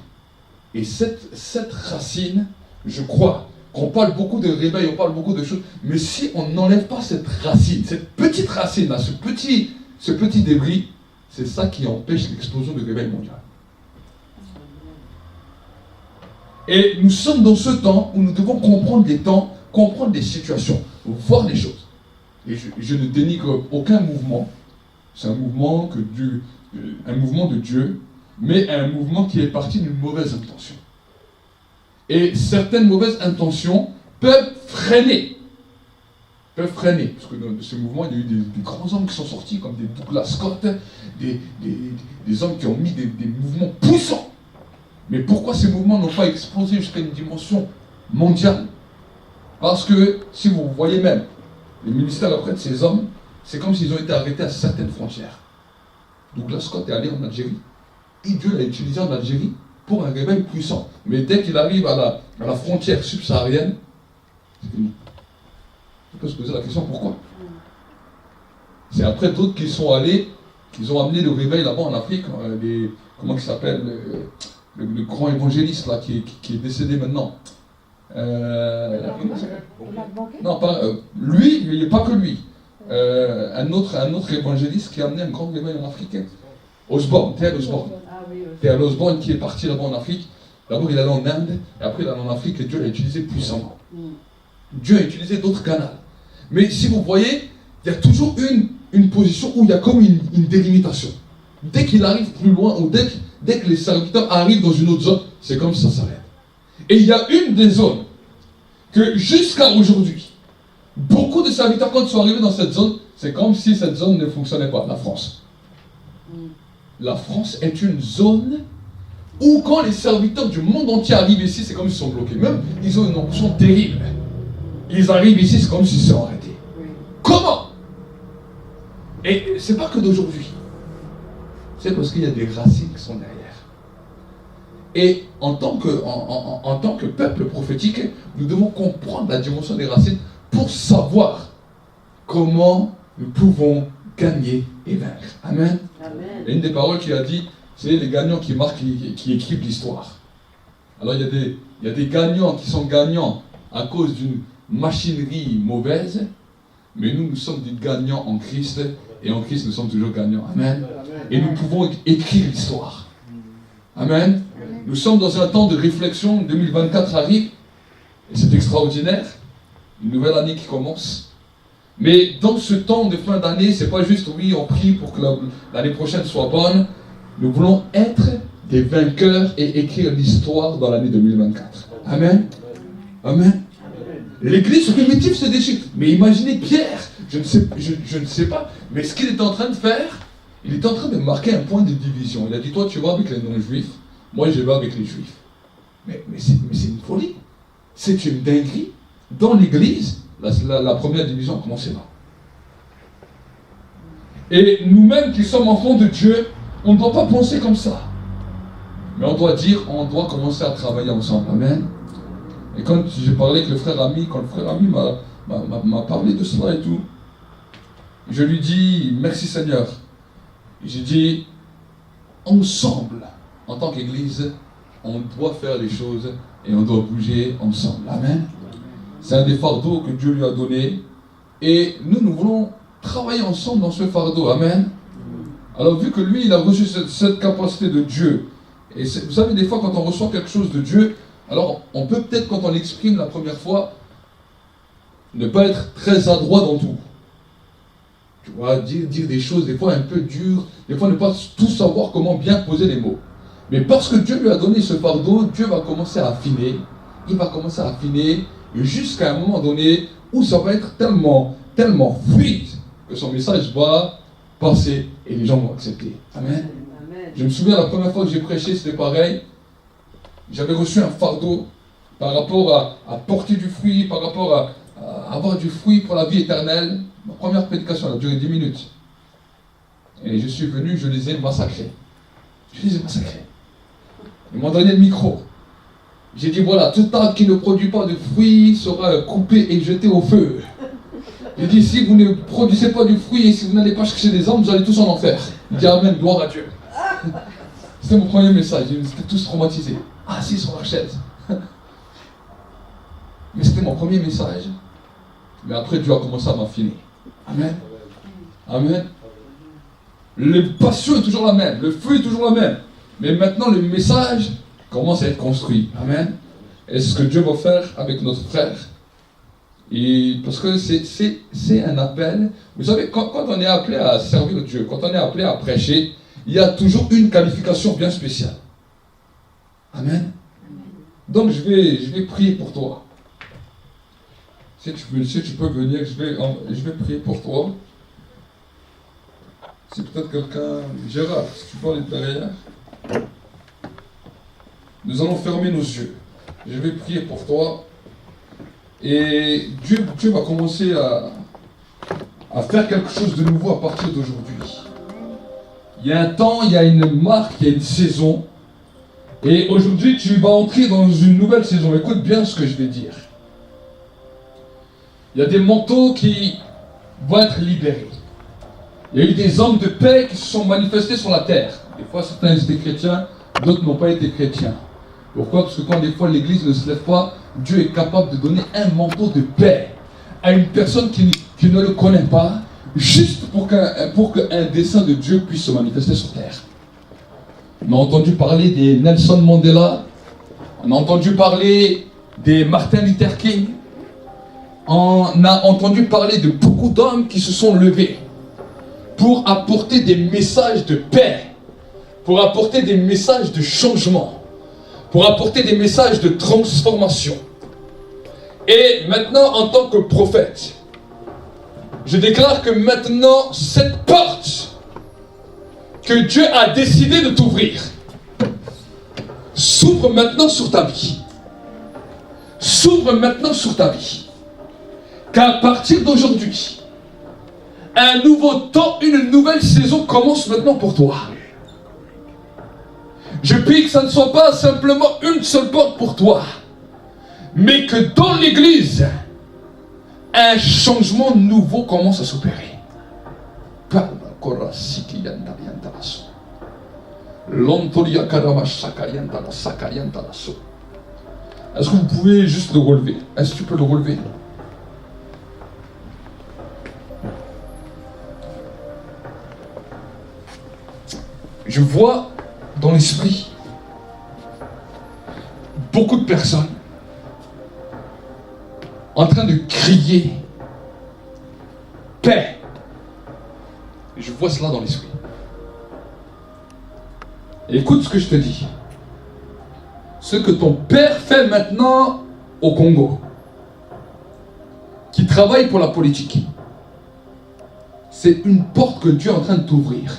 Et cette racine, je crois, qu'on parle beaucoup de réveil, on parle beaucoup de choses, mais si on n'enlève pas cette racine, cette petite racine-là, ce petit débris, c'est ça qui empêche l'explosion du réveil mondial. Et nous sommes dans ce temps où nous devons comprendre les temps, comprendre les situations, voir les choses. Et je ne dénigre aucun mouvement. C'est un mouvement un mouvement de Dieu, mais un mouvement qui est parti d'une mauvaise intention. Et certaines mauvaises intentions peuvent freiner. Parce que dans ce mouvement, il y a eu des grands hommes qui sont sortis, comme des Douglas Scott, des hommes qui ont mis des mouvements puissants. Mais pourquoi ces mouvements n'ont pas explosé jusqu'à une dimension mondiale? Parce que, si vous voyez même, les ministères auprès de ces hommes, c'est comme s'ils ont été arrêtés à certaines frontières. Douglas Scott est allé en Algérie, et Dieu l'a utilisé en Algérie pour un réveil puissant. Mais dès qu'il arrive à la frontière subsaharienne, c'est fini. On peut se poser la question pourquoi. C'est après d'autres qui sont allés, qui ont amené le réveil là-bas en Afrique, comment il s'appelle, le grand évangéliste là, qui est décédé maintenant. Non, pas lui, mais pas que lui. Un autre évangéliste qui a amené un grand réveil en Afrique. Osborne, T.L. Osborne. T.L. Osborne qui est parti là-bas en Afrique. D'abord il est allé en Inde, et après il est allé en Afrique, et Dieu l'a utilisé puissamment. Dieu a utilisé d'autres canaux. Mais si vous voyez, il y a toujours une position où il y a comme une délimitation. Dès qu'il arrive plus loin, ou dès que les serviteurs arrivent dans une autre zone, c'est comme ça s'arrête. Et il y a une des zones que jusqu'à aujourd'hui, beaucoup de serviteurs, quand ils sont arrivés dans cette zone, c'est comme si cette zone ne fonctionnait pas, la France. La France est une zone où quand les serviteurs du monde entier arrivent ici, c'est comme s'ils sont bloqués. Même, ils ont une onction terrible. Ils arrivent ici, c'est comme s'ils se sont arrêtés. Comment? Et c'est pas que d'aujourd'hui. C'est parce qu'il y a des racines qui sont derrière. Et en tant que peuple prophétique, nous devons comprendre la dimension des racines pour savoir comment nous pouvons gagner et vaincre. Amen. Amen. Et une des paroles qu'il a dit, c'est les gagnants qui marquent, qui écrivent l'histoire. Alors il y a des gagnants qui sont gagnants à cause d'une machinerie mauvaise, mais nous sommes des gagnants en Christ, et en Christ nous sommes toujours gagnants. Amen. Et nous pouvons écrire l'histoire. Amen. Nous sommes dans un temps de réflexion, 2024 arrive, et c'est extraordinaire, une nouvelle année qui commence. Mais dans ce temps de fin d'année, c'est pas juste, oui, on prie pour que l'année prochaine soit bonne. Nous voulons être des vainqueurs et écrire l'histoire dans l'année 2024. Amen. Amen. L'église primitive se déchire. Mais imaginez Pierre, je ne sais pas, mais ce qu'il est en train de faire, il est en train de marquer un point de division. Il a dit, toi tu vas avec les non-juifs, moi je vais avec les juifs. Mais c'est une folie. C'est une dinguerie. Dans l'église, la première division a commencé là. Et nous-mêmes qui sommes enfants de Dieu, on ne doit pas penser comme ça. Mais on doit commencer à travailler ensemble. Amen. Et quand j'ai parlé avec le frère Ami, quand le frère Ami m'a parlé de cela et tout, je lui dis, merci Seigneur. J'ai dit, ensemble, en tant qu'Église, on doit faire les choses et on doit bouger ensemble. Amen. C'est un des fardeaux que Dieu lui a donné. Et nous voulons travailler ensemble dans ce fardeau. Amen. Alors vu que lui, il a reçu cette capacité de Dieu, et vous savez, des fois, quand on reçoit quelque chose de Dieu, alors on peut peut-être, quand on l'exprime la première fois, ne pas être très adroit dans tout. Tu vois, dire des choses, des fois un peu dures, des fois ne pas tout savoir comment bien poser les mots. Mais parce que Dieu lui a donné ce fardeau, Dieu va commencer à affiner. Il va commencer à affiner jusqu'à un moment donné où ça va être tellement fluide que son message va passer et les gens vont accepter. Amen. Je me souviens la première fois que j'ai prêché, c'était pareil. J'avais reçu un fardeau par rapport à porter du fruit, par rapport à avoir du fruit pour la vie éternelle. Ma première prédication, elle a duré 10 minutes. Et je suis venu, je les ai massacrés. Ils m'ont donné le micro. J'ai dit voilà, tout arbre qui ne produit pas de fruits sera coupé et jeté au feu. J'ai dit si vous ne produisez pas du fruit et si vous n'allez pas chercher des âmes, vous allez tous en enfer. Il dit amen, gloire à Dieu. C'était mon premier message, ils étaient tous traumatisés. Assis sur la chaise. Mais c'était mon premier message. Mais après Dieu a commencé à m'affiner. Amen. Amen. La passion est toujours la même, le feu est toujours la même. Mais maintenant le message commence à être construit. Amen. Et c'est ce que Dieu va faire avec notre frère. Et parce que c'est un appel. Vous savez, quand on est appelé à servir Dieu, quand on est appelé à prêcher, il y a toujours une qualification bien spéciale. Amen. Donc je vais prier pour toi. Si tu peux venir, je vais prier pour toi. C'est peut-être quelqu'un... Gérard, si tu peux aller derrière. Nous allons fermer nos yeux. Je vais prier pour toi. Et Dieu va commencer à faire quelque chose de nouveau à partir d'aujourd'hui. Il y a un temps, il y a une marque, il y a une saison. Et aujourd'hui, tu vas entrer dans une nouvelle saison. Écoute bien ce que je vais dire. Il y a des manteaux qui vont être libérés. Il y a eu des hommes de paix qui se sont manifestés sur la terre. Des fois, certains étaient chrétiens, d'autres n'ont pas été chrétiens. Pourquoi? Parce que quand des fois l'église ne se lève pas, Dieu est capable de donner un manteau de paix à une personne qui ne le connaît pas, juste pour qu'un dessein de Dieu puisse se manifester sur terre. On a entendu parler des Nelson Mandela, on a entendu parler des Martin Luther King, on a entendu parler de beaucoup d'hommes qui se sont levés pour apporter des messages de paix, pour apporter des messages de changement, pour apporter des messages de transformation. Et maintenant, en tant que prophète, je déclare que maintenant, cette porte que Dieu a décidé de t'ouvrir s'ouvre maintenant sur ta vie. S'ouvre maintenant sur ta vie. Qu'à partir d'aujourd'hui, un nouveau temps, une nouvelle saison commence maintenant pour toi. Je prie que ça ne soit pas simplement une seule porte pour toi, mais que dans l'église, un changement nouveau commence à s'opérer. Est-ce que vous pouvez juste le relever? Est-ce que tu peux le relever? Je vois dans l'esprit beaucoup de personnes en train de crier paix. Je vois cela dans l'esprit. Et écoute ce que je te dis. Ce que ton père fait maintenant au Congo, qui travaille pour la politique, c'est une porte que Dieu est en train de t'ouvrir.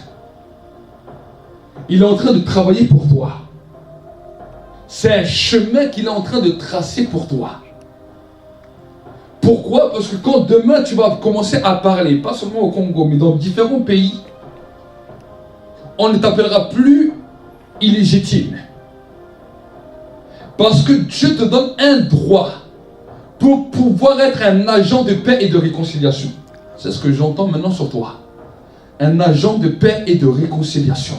Il est en train de travailler pour toi. C'est un chemin qu'il est en train de tracer pour toi. Pourquoi? Parce que quand demain tu vas commencer à parler, pas seulement au Congo, mais dans différents pays, on ne t'appellera plus illégitime. Parce que Dieu te donne un droit pour pouvoir être un agent de paix et de réconciliation. C'est ce que j'entends maintenant sur toi. Un agent de paix et de réconciliation.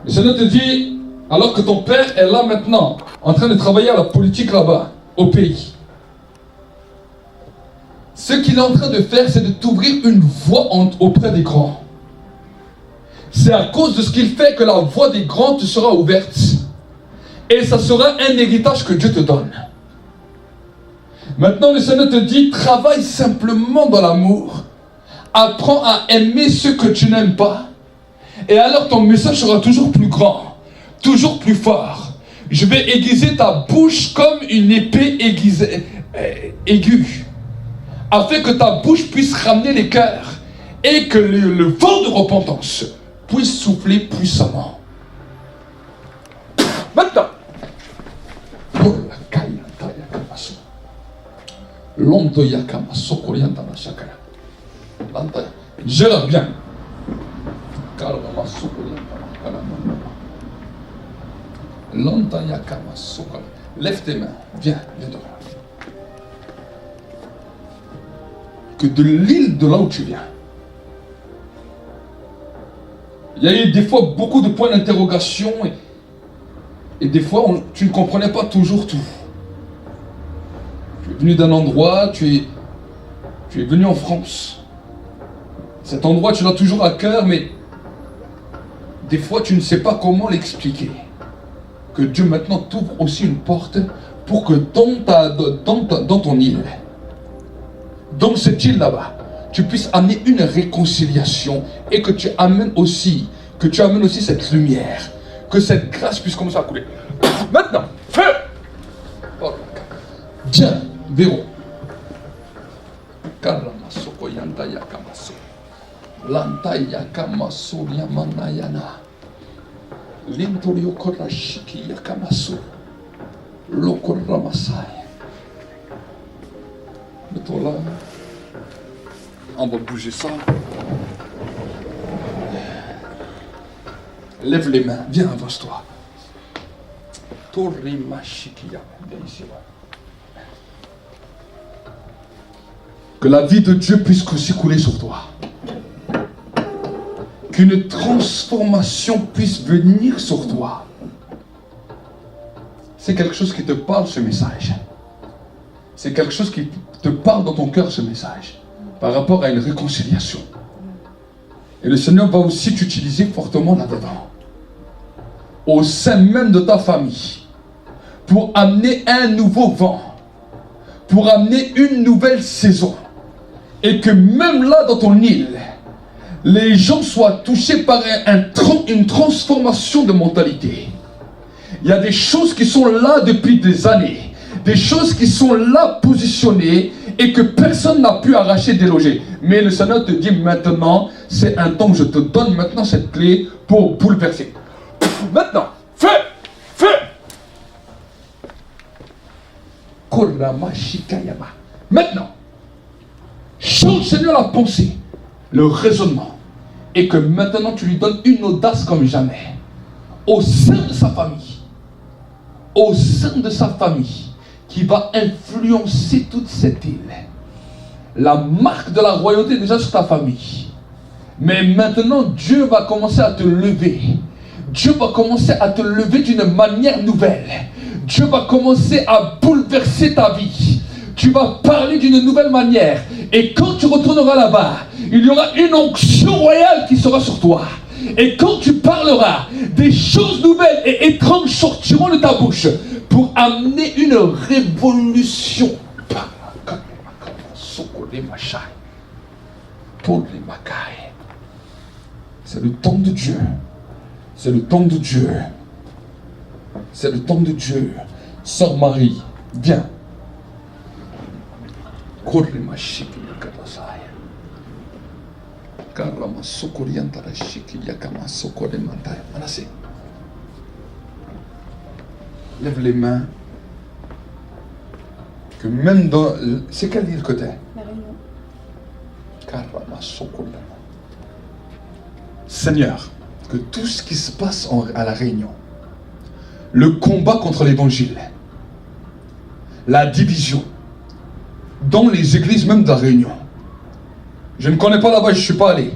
Le Seigneur te dit, alors que ton père est là maintenant, en train de travailler à la politique là-bas, au pays, ce qu'il est en train de faire, c'est de t'ouvrir une voie auprès des grands. C'est à cause de ce qu'il fait que la voie des grands te sera ouverte. Et ça sera un héritage que Dieu te donne. Maintenant, le Seigneur te dit, travaille simplement dans l'amour. Apprends à aimer ceux que tu n'aimes pas. Et alors ton message sera toujours plus grand, toujours plus fort. Je vais aiguiser ta bouche comme une épée aiguë, afin que ta bouche puisse ramener les cœurs et que le vent de repentance puisse souffler puissamment. Maintenant, pour la Kayanta Yakamaso, Londo Yakamaso, Korianta la Shakara, gère bien. Karamaso, Korianta la Kalamama. Londo Yakamaso, lève tes mains, viens devant. Que de l'île de là où tu viens, il y a eu des fois beaucoup de points d'interrogation et des fois tu ne comprenais pas toujours tout. Tu es venu d'un endroit, tu es venu en France. Cet endroit tu l'as toujours à cœur, mais des fois tu ne sais pas comment l'expliquer. Que Dieu maintenant t'ouvre aussi une porte pour que dans ton île, dans cette île là-bas, tu puisses amener une réconciliation et que tu amènes aussi cette lumière, que cette grâce puisse commencer à couler. Maintenant, feu! Viens, Véro. Karamasoko yanda yakamaso. Lanta yakamaso yamanayana. Lintorio korashiki yakamaso. Lokoramasai. Mets-toi là. On va bouger ça. Lève les mains, viens, avance-toi. Torimashikia, viens ici. Que la vie de Dieu puisse aussi couler sur toi. Qu'une transformation puisse venir sur toi. C'est quelque chose qui te parle, ce message. C'est quelque chose qui te parle dans ton cœur, ce message. Par rapport à une réconciliation. Et le Seigneur va aussi t'utiliser fortement là-dedans. Au sein même de ta famille. Pour amener un nouveau vent. Pour amener une nouvelle saison. Et que même là dans ton île, les gens soient touchés par une transformation de mentalité. Il y a des choses qui sont là depuis des années. Des choses qui sont là positionnées et que personne n'a pu arracher, déloger. Mais le Seigneur te dit maintenant, c'est un temps où je te donne maintenant cette clé pour bouleverser. Maintenant, feu! Feu! Maintenant, change Seigneur la pensée, le raisonnement, et que maintenant tu lui donnes une audace comme jamais. Au sein de sa famille. Au sein de sa famille. Qui va influencer toute cette île. La marque de la royauté est déjà sur ta famille. Mais maintenant, Dieu va commencer à te lever. Dieu va commencer à te lever d'une manière nouvelle. Dieu va commencer à bouleverser ta vie. Tu vas parler d'une nouvelle manière. Et quand tu retourneras là-bas, il y aura une onction royale qui sera sur toi. Et quand tu parleras, des choses nouvelles et étranges sortiront de ta bouche pour amener une révolution. C'est le temps de Dieu. C'est le temps de Dieu. C'est le temps de Dieu. Sœur Marie, viens. Lève les mains. Que même dans... C'est quelle île que t'es? La Réunion. Seigneur, que tout ce qui se passe à la Réunion, le combat contre l'évangile, la division, dans les églises même de la Réunion, je ne connais pas là-bas, je ne suis pas allé,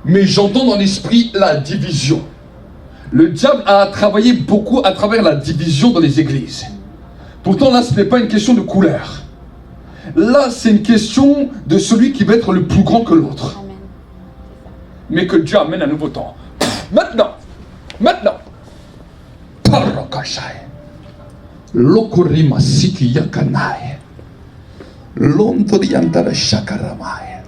mais j'entends dans l'esprit la division. Le diable a travaillé beaucoup à travers la division dans les églises. Pourtant là, ce n'est pas une question de couleur. Là, c'est une question de celui qui va être le plus grand que l'autre. Amen. Mais que Dieu amène un nouveau temps. Maintenant, Parakashai, Lokorima Siki Yakanai, Londriantara Shakaramai.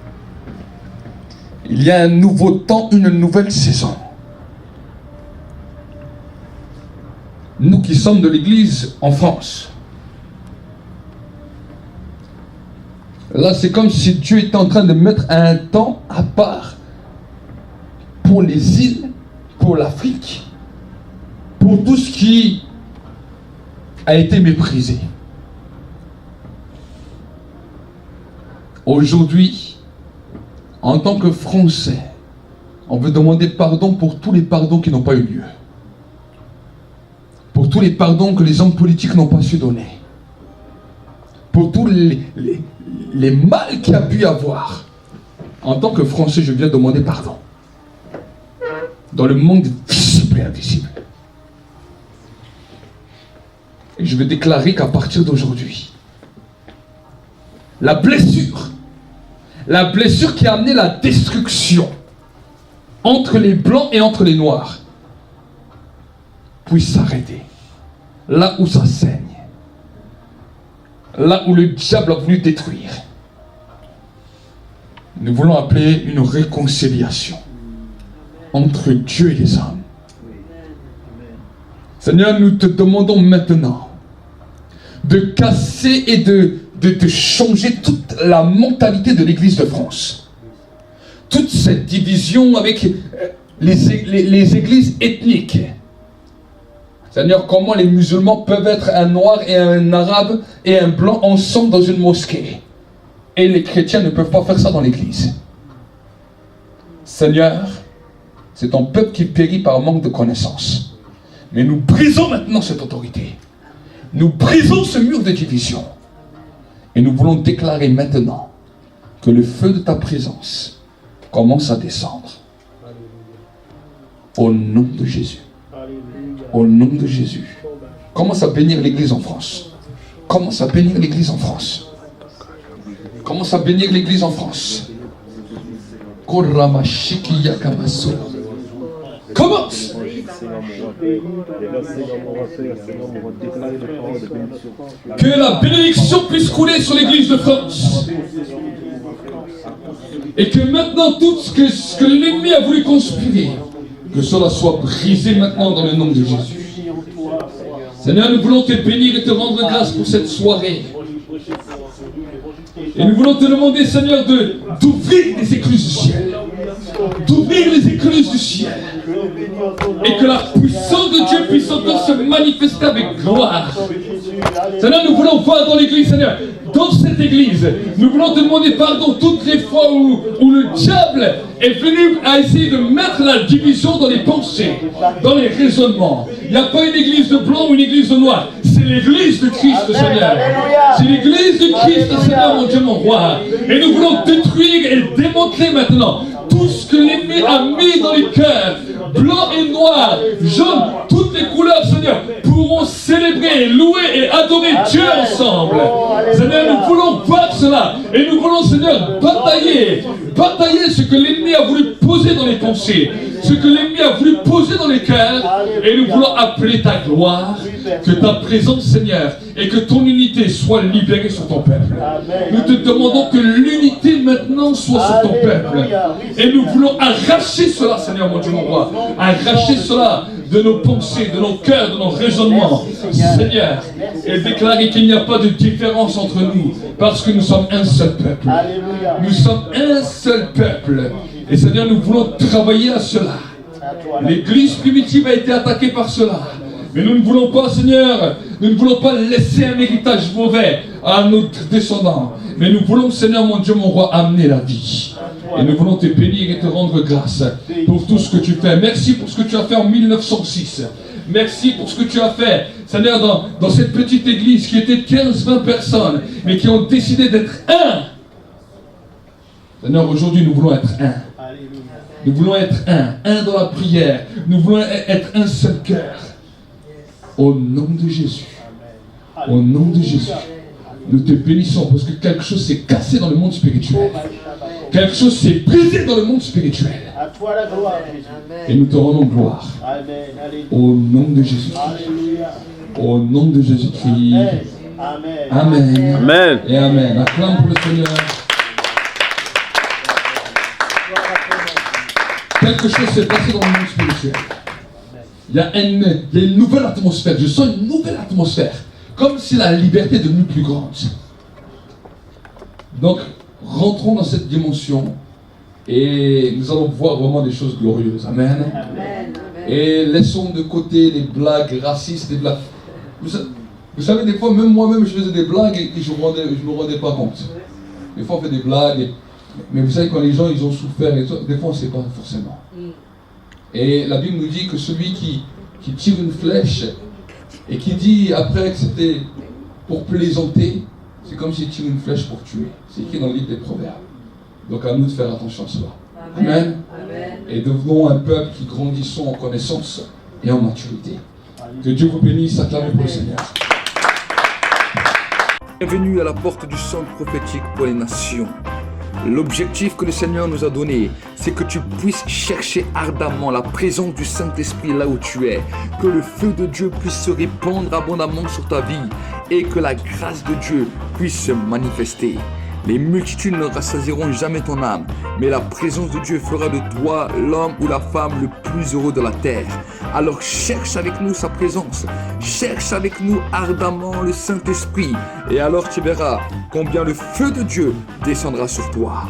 Il y a un nouveau temps, une nouvelle saison. Nous qui sommes de l'église en France, Là, c'est comme si Dieu était en train de mettre un temps à part pour les îles, pour l'Afrique, pour tout ce qui a été méprisé. Aujourd'hui, en tant que Français, on veut demander pardon pour tous les pardons qui n'ont pas eu lieu. Pour tous les pardons que les hommes politiques n'ont pas su donner. Pour tous les mal qu'il y a pu y avoir. En tant que Français, je viens demander pardon. Dans le monde visible et invisible. Et je veux déclarer qu'à partir d'aujourd'hui, la blessure qui a amené la destruction entre les blancs et entre les noirs puisse s'arrêter. Là où ça saigne. Là où le diable a voulu détruire. Nous voulons appeler une réconciliation entre Dieu et les hommes. Seigneur, nous te demandons maintenant de casser et de changer toute la mentalité de l'Église de France. Toute cette division avec les églises ethniques. Seigneur, comment les musulmans peuvent être un noir et un arabe et un blanc ensemble dans une mosquée. Et les chrétiens ne peuvent pas faire ça dans l'église. Seigneur, c'est ton peuple qui périt par manque de connaissance. Mais nous brisons maintenant cette autorité. Nous brisons ce mur de division. Et nous voulons déclarer maintenant que le feu de ta présence commence à descendre. Au nom de Jésus. Au nom de Jésus. Commence à bénir l'église en France. Commence à bénir l'église en France. Commence à bénir l'église en France. Commence. Que la bénédiction puisse couler sur l'église de France. Et que maintenant tout ce que l'ennemi a voulu conspirer, que cela soit brisé maintenant dans le nom de Jésus. Seigneur, nous voulons te bénir et te rendre grâce pour cette soirée. Et nous voulons te demander, Seigneur, d'ouvrir les écluses du ciel. D'ouvrir les écluses du ciel. Et que la puissance de Dieu puisse encore se manifester avec gloire. Seigneur, nous voulons voir dans l'église, Seigneur, dans cette église, nous voulons te demander pardon toutes les fois où le diable est venu à essayer de mettre la division dans les pensées, dans les raisonnements. Il n'y a pas une église de blanc ou une église de noir. C'est l'église de Christ, Seigneur. C'est l'église de Christ, Seigneur, mon Dieu, mon roi. Et nous voulons détruire et démanteler maintenant tout ce que l'ennemi a mis dans les cœurs, blanc et noir, jaune, toutes les couleurs, Seigneur, pourront célébrer, louer et adorer Dieu ensemble. Seigneur, nous voulons voir cela. Et nous voulons, Seigneur, batailler ce que l'ennemi a voulu poser dans les pensées, ce que l'ennemi a voulu poser dans les cœurs. Et nous voulons appeler ta gloire, que ta présence, Seigneur, et que ton unité soit libérée sur ton peuple. Nous te demandons que l'unité maintenant soit sur ton peuple. Et nous voulons arracher cela, Seigneur, mon Dieu, mon roi. Arracher cela de nos pensées, de nos cœurs, de nos raisonnements, Seigneur, et déclarer qu'il n'y a pas de différence entre nous, parce que nous sommes un seul peuple. Nous sommes un seul peuple. Et Seigneur, nous voulons travailler à cela. L'église primitive a été attaquée par cela. Mais nous ne voulons pas, Seigneur, nous ne voulons pas laisser un héritage mauvais à nos descendants. Mais nous voulons, Seigneur, mon Dieu, mon roi, amener la vie. Et nous voulons te bénir et te rendre grâce pour tout ce que tu fais. Merci pour ce que tu as fait en 1906. Merci pour ce que tu as fait, Seigneur, dans cette petite église qui était 15-20 personnes, mais qui ont décidé d'être un. Seigneur, aujourd'hui, nous voulons être un. Nous voulons être un dans la prière. Nous voulons être un seul cœur. Au nom de Jésus. Au nom de Jésus. Nous te bénissons parce que quelque chose s'est cassé dans le monde spirituel. Quelque chose s'est brisé dans le monde spirituel. À toi la gloire. Et nous te rendons gloire. Au nom de Jésus. Au nom de Jésus-Christ. Amen. Amen. Et amen. Acclame pour le Seigneur. Quelque chose s'est passé dans le monde spirituel. Il y a une nouvelle atmosphère. Je sens une nouvelle atmosphère. Comme si la liberté est devenue plus grande. Donc, rentrons dans cette dimension et nous allons voir vraiment des choses glorieuses. Amen. Amen. Et laissons de côté les blagues racistes, les blagues. Vous savez, des fois, même moi-même, je faisais des blagues et je ne me rendais pas compte. Des fois, on fait des blagues, mais vous savez, quand les gens ils ont souffert, et tout, des fois, on ne sait pas forcément. Et la Bible nous dit que celui qui tire une flèche et qui dit après que c'était pour plaisanter, c'est comme s'il tire une flèche pour tuer. C'est écrit dans le livre des Proverbes. Donc à nous de faire attention à cela. Amen. Amen. Et devenons un peuple qui grandissons en connaissance et en maturité. Que Dieu vous bénisse, acclamez pour le Seigneur. Bienvenue à la porte du centre prophétique pour les nations. L'objectif que le Seigneur nous a donné, c'est que tu puisses chercher ardemment la présence du Saint-Esprit là où tu es, que le feu de Dieu puisse se répandre abondamment sur ta vie et que la grâce de Dieu puisse se manifester. Les multitudes ne rassasieront jamais ton âme, mais la présence de Dieu fera de toi l'homme ou la femme le plus heureux de la terre. Alors cherche avec nous sa présence, cherche avec nous ardemment le Saint-Esprit, et alors tu verras combien le feu de Dieu descendra sur toi.